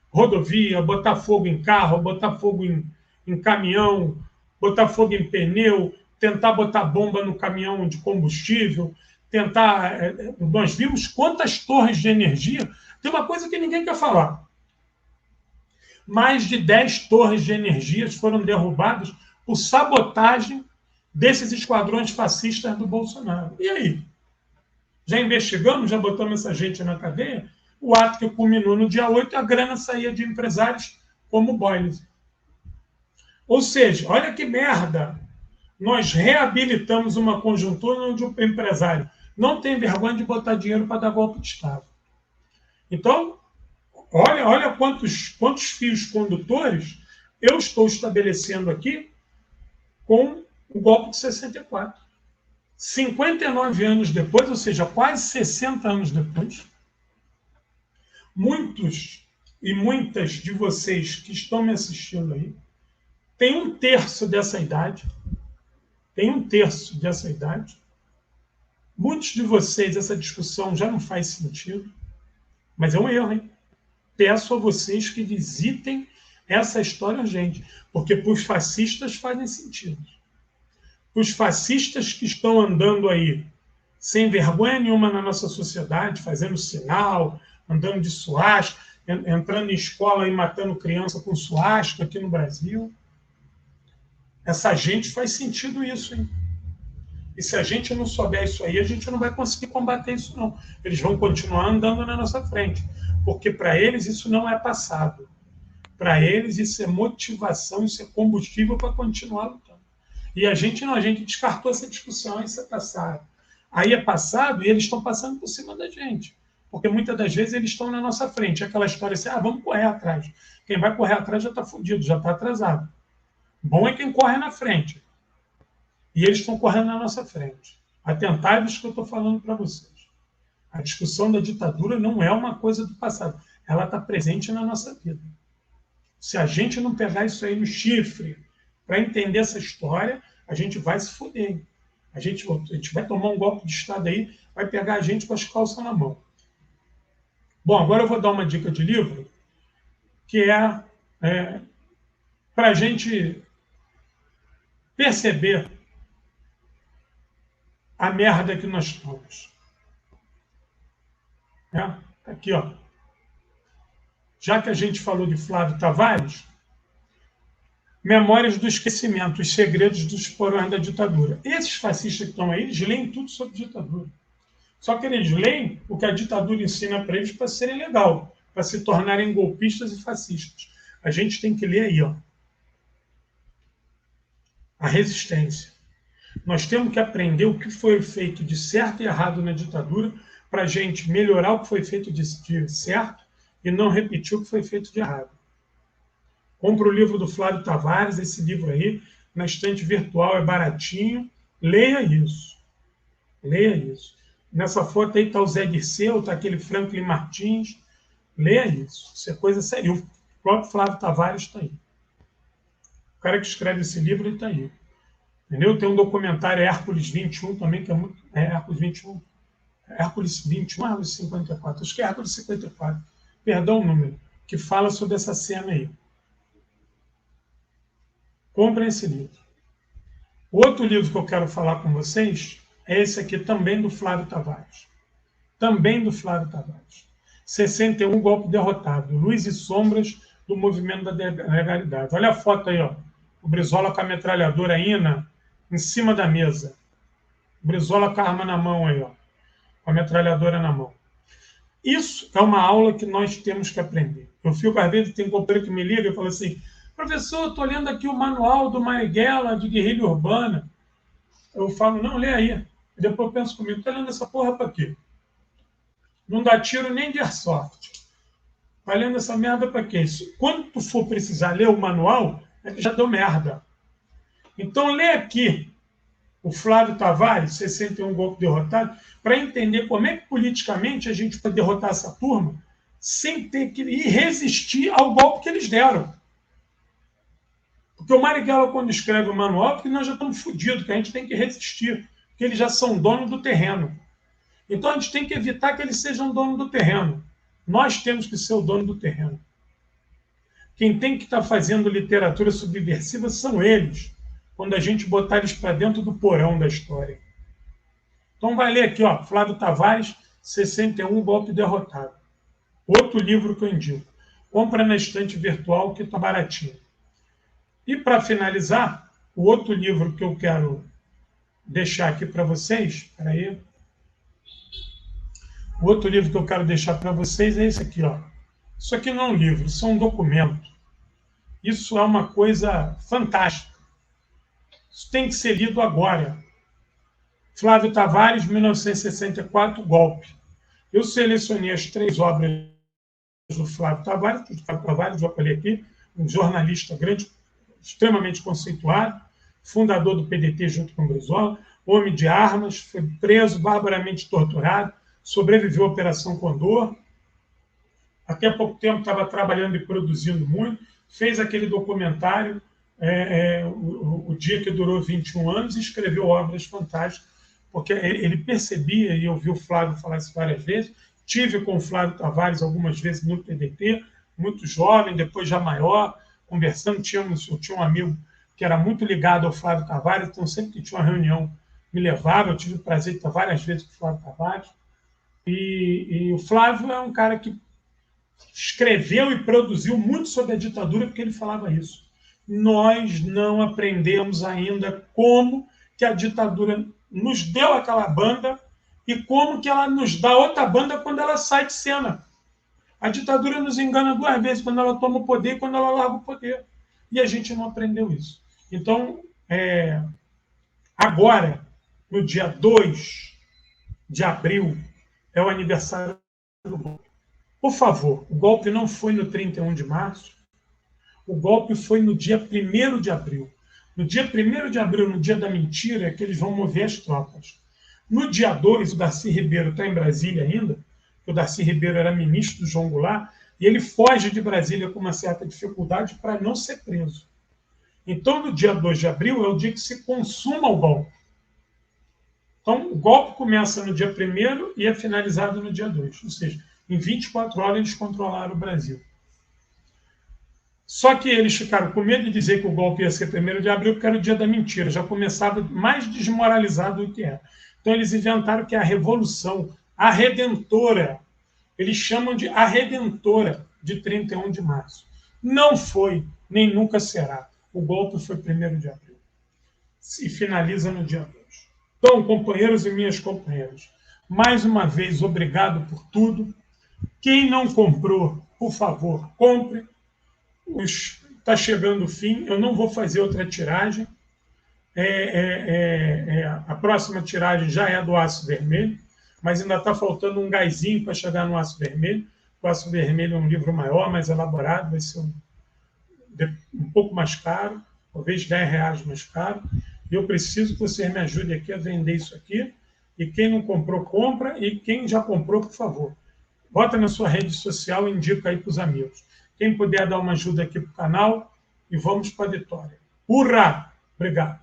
rodovia, botar fogo em carro, botar fogo em caminhão, botar fogo em pneu, tentar botar bomba no caminhão de combustível, tentar... Nós vimos quantas torres de energia... Tem uma coisa que ninguém quer falar. Mais de 10 torres de energia foram derrubadas por sabotagem desses esquadrões fascistas do Bolsonaro. E aí? Já investigamos, já botamos essa gente na cadeia? O ato que culminou no dia 8, a grana saía de empresários como Bollins. Ou seja, olha que merda! Nós reabilitamos uma conjuntura onde o empresário não tem vergonha de botar dinheiro para dar golpe de Estado. Então, olha quantos fios condutores eu estou estabelecendo aqui com o golpe de 64. 59 anos depois, ou seja, quase 60 anos depois, muitos e muitas de vocês que estão me assistindo aí têm um terço dessa idade. Muitos de vocês, essa discussão já não faz sentido, mas é um erro, hein? Peço a vocês que visitem essa história urgente, porque para os fascistas fazem sentido. Os fascistas que estão andando aí sem vergonha nenhuma na nossa sociedade, fazendo sinal, andando de suástica, entrando em escola e matando criança com suástica aqui no Brasil. Essa gente faz sentido isso, hein? E se a gente não souber isso aí, a gente não vai conseguir combater isso, não. Eles vão continuar andando na nossa frente. Porque para eles isso não é passado. Para eles isso é motivação, isso é combustível para continuar lutando. E a gente não, a gente descartou essa discussão, isso é passado. Aí é passado e eles estão passando por cima da gente. Porque muitas das vezes eles estão na nossa frente. Aquela história assim, vamos correr atrás. Quem vai correr atrás já está fudido, já está atrasado. Bom é quem corre na frente. E eles estão correndo na nossa frente. Atentai-vos que eu estou falando para vocês. A discussão da ditadura não é uma coisa do passado. Ela está presente na nossa vida. Se a gente não pegar isso aí no chifre para entender essa história, a gente vai se foder. A gente vai tomar um golpe de Estado aí, vai pegar a gente com as calças na mão. Bom, agora eu vou dar uma dica de livro, que é para a gente perceber a merda que nós estamos. Aqui, ó. Já que a gente falou de Flávio Tavares, Memórias do Esquecimento, os segredos dos porões da ditadura. Esses fascistas que estão aí, eles leem tudo sobre ditadura. Só que eles leem o que a ditadura ensina para eles para serem legal, para se tornarem golpistas e fascistas. A gente tem que ler aí, ó. A resistência. Nós temos que aprender o que foi feito de certo e errado na ditadura para a gente melhorar o que foi feito de certo e não repetir o que foi feito de errado. Compre o livro do Flávio Tavares, esse livro aí, na estante virtual, é baratinho. Leia isso. Leia isso. Nessa foto aí está o Zé Dirceu, está aquele Franklin Martins. Leia isso. Isso é coisa séria. O próprio Flávio Tavares está aí. O cara que escreve esse livro está aí. Entendeu? Tem um documentário Hércules 21 também, que é muito... Hércules 21. Hércules 21, Hércules 54. Acho que é Hércules 54. Perdão o número. Que fala sobre essa cena aí. Comprem esse livro. Outro livro que eu quero falar com vocês é esse aqui, também do Flávio Tavares. Também do Flávio Tavares. 61 Golpe Derrotado. Luz e Sombras do Movimento da Legalidade. Olha a foto aí, ó. O Brizola com a metralhadora INA em cima da mesa. O Brizola com a arma na mão aí, ó. Com a metralhadora na mão. Isso é uma aula que nós temos que aprender. Eu fico, às vezes, tem companheiro que me liga e fala assim: professor, eu estou lendo aqui o manual do Marighella de guerrilha urbana. Eu falo, não, lê aí. E depois eu penso comigo, está lendo essa porra para quê? Não dá tiro nem de airsoft. Está lendo essa merda para quê? Quando tu for precisar ler o manual, já deu merda. Então lê aqui o Flávio Tavares, 61 Golpe Derrotado, para entender como é que politicamente a gente pode derrotar essa turma sem ter que ir resistir ao golpe que eles deram. Porque o Marighella, quando escreve o manual, porque nós já estamos fodidos, que a gente tem que resistir, porque eles já são donos do terreno. Então a gente tem que evitar que eles sejam donos do terreno. Nós temos que ser o dono do terreno. Quem tem que estar fazendo literatura subversiva são eles, quando a gente botar eles para dentro do porão da história. Então vai ler aqui, ó, Flávio Tavares, 61 Golpe Derrotado. Outro livro que eu indico. Compra na estante virtual, que está baratinho. E para finalizar, o outro livro que eu quero deixar aqui para vocês, peraí. O outro livro que eu quero deixar para vocês é esse aqui, ó. Isso aqui não é um livro, isso é um documento. Isso é uma coisa fantástica. Isso tem que ser lido agora. Flávio Tavares, 1964, Golpe. Eu selecionei as 3 obras do Flávio Tavares, vou ler aqui, um jornalista grande, extremamente conceituado, fundador do PDT junto com o Brizola, homem de armas, foi preso, barbaramente torturado, sobreviveu à Operação Condor, até há pouco tempo estava trabalhando e produzindo muito, fez aquele documentário, o dia que durou 21 anos, e escreveu obras fantásticas, porque ele percebia, e eu vi o Flávio falar isso várias vezes, tive com o Flávio Tavares algumas vezes no PDT, muito jovem, depois já maior, conversando, eu tinha um amigo que era muito ligado ao Flávio Tavares, então sempre que tinha uma reunião me levava, eu tive o prazer de estar várias vezes com o Flávio Tavares, e o Flávio é um cara que escreveu e produziu muito sobre a ditadura, porque ele falava isso. Nós não aprendemos ainda como que a ditadura nos deu aquela banda e como que ela nos dá outra banda quando ela sai de cena. A ditadura nos engana 2 vezes, quando ela toma o poder e quando ela larga o poder. E a gente não aprendeu isso. Então, agora, no dia 2 de abril, é o aniversário do golpe. Por favor, o golpe não foi no 31 de março, o golpe foi no dia 1º de abril. No dia 1º de abril, no dia da mentira, é que eles vão mover as tropas. No dia 2, o Darcy Ribeiro está em Brasília ainda, porque o Darcy Ribeiro era ministro do João Goulart, e ele foge de Brasília com uma certa dificuldade para não ser preso. Então, no dia 2 de abril, é o dia que se consuma o golpe. Então, o golpe começa no dia 1º e é finalizado no dia 2. Ou seja, em 24 horas eles controlaram o Brasil. Só que eles ficaram com medo de dizer que o golpe ia ser 1º de abril, porque era o dia da mentira. Já começava mais desmoralizado do que era. Então, eles inventaram que a Revolução, a Redentora, eles chamam de a Redentora de 31 de março. Não foi, nem nunca será. O golpe foi 1º de abril. E finaliza no dia 2. Então, companheiros e minhas companheiras, mais uma vez, obrigado por tudo. Quem não comprou, por favor, compre. Está chegando o fim, eu não vou fazer outra tiragem. A próxima tiragem já é do Aço Vermelho, mas ainda está faltando um gásinho para chegar no Aço Vermelho. O Aço Vermelho é um livro maior, mais elaborado, vai ser um pouco mais caro, talvez R$10 mais caro. E eu preciso que vocês me ajudem aqui a vender isso aqui. E quem não comprou, compra. E quem já comprou, por favor, bota na sua rede social e indica aí para os amigos. Quem puder dar uma ajuda aqui para o canal, e vamos para a vitória. Hurra! Obrigado.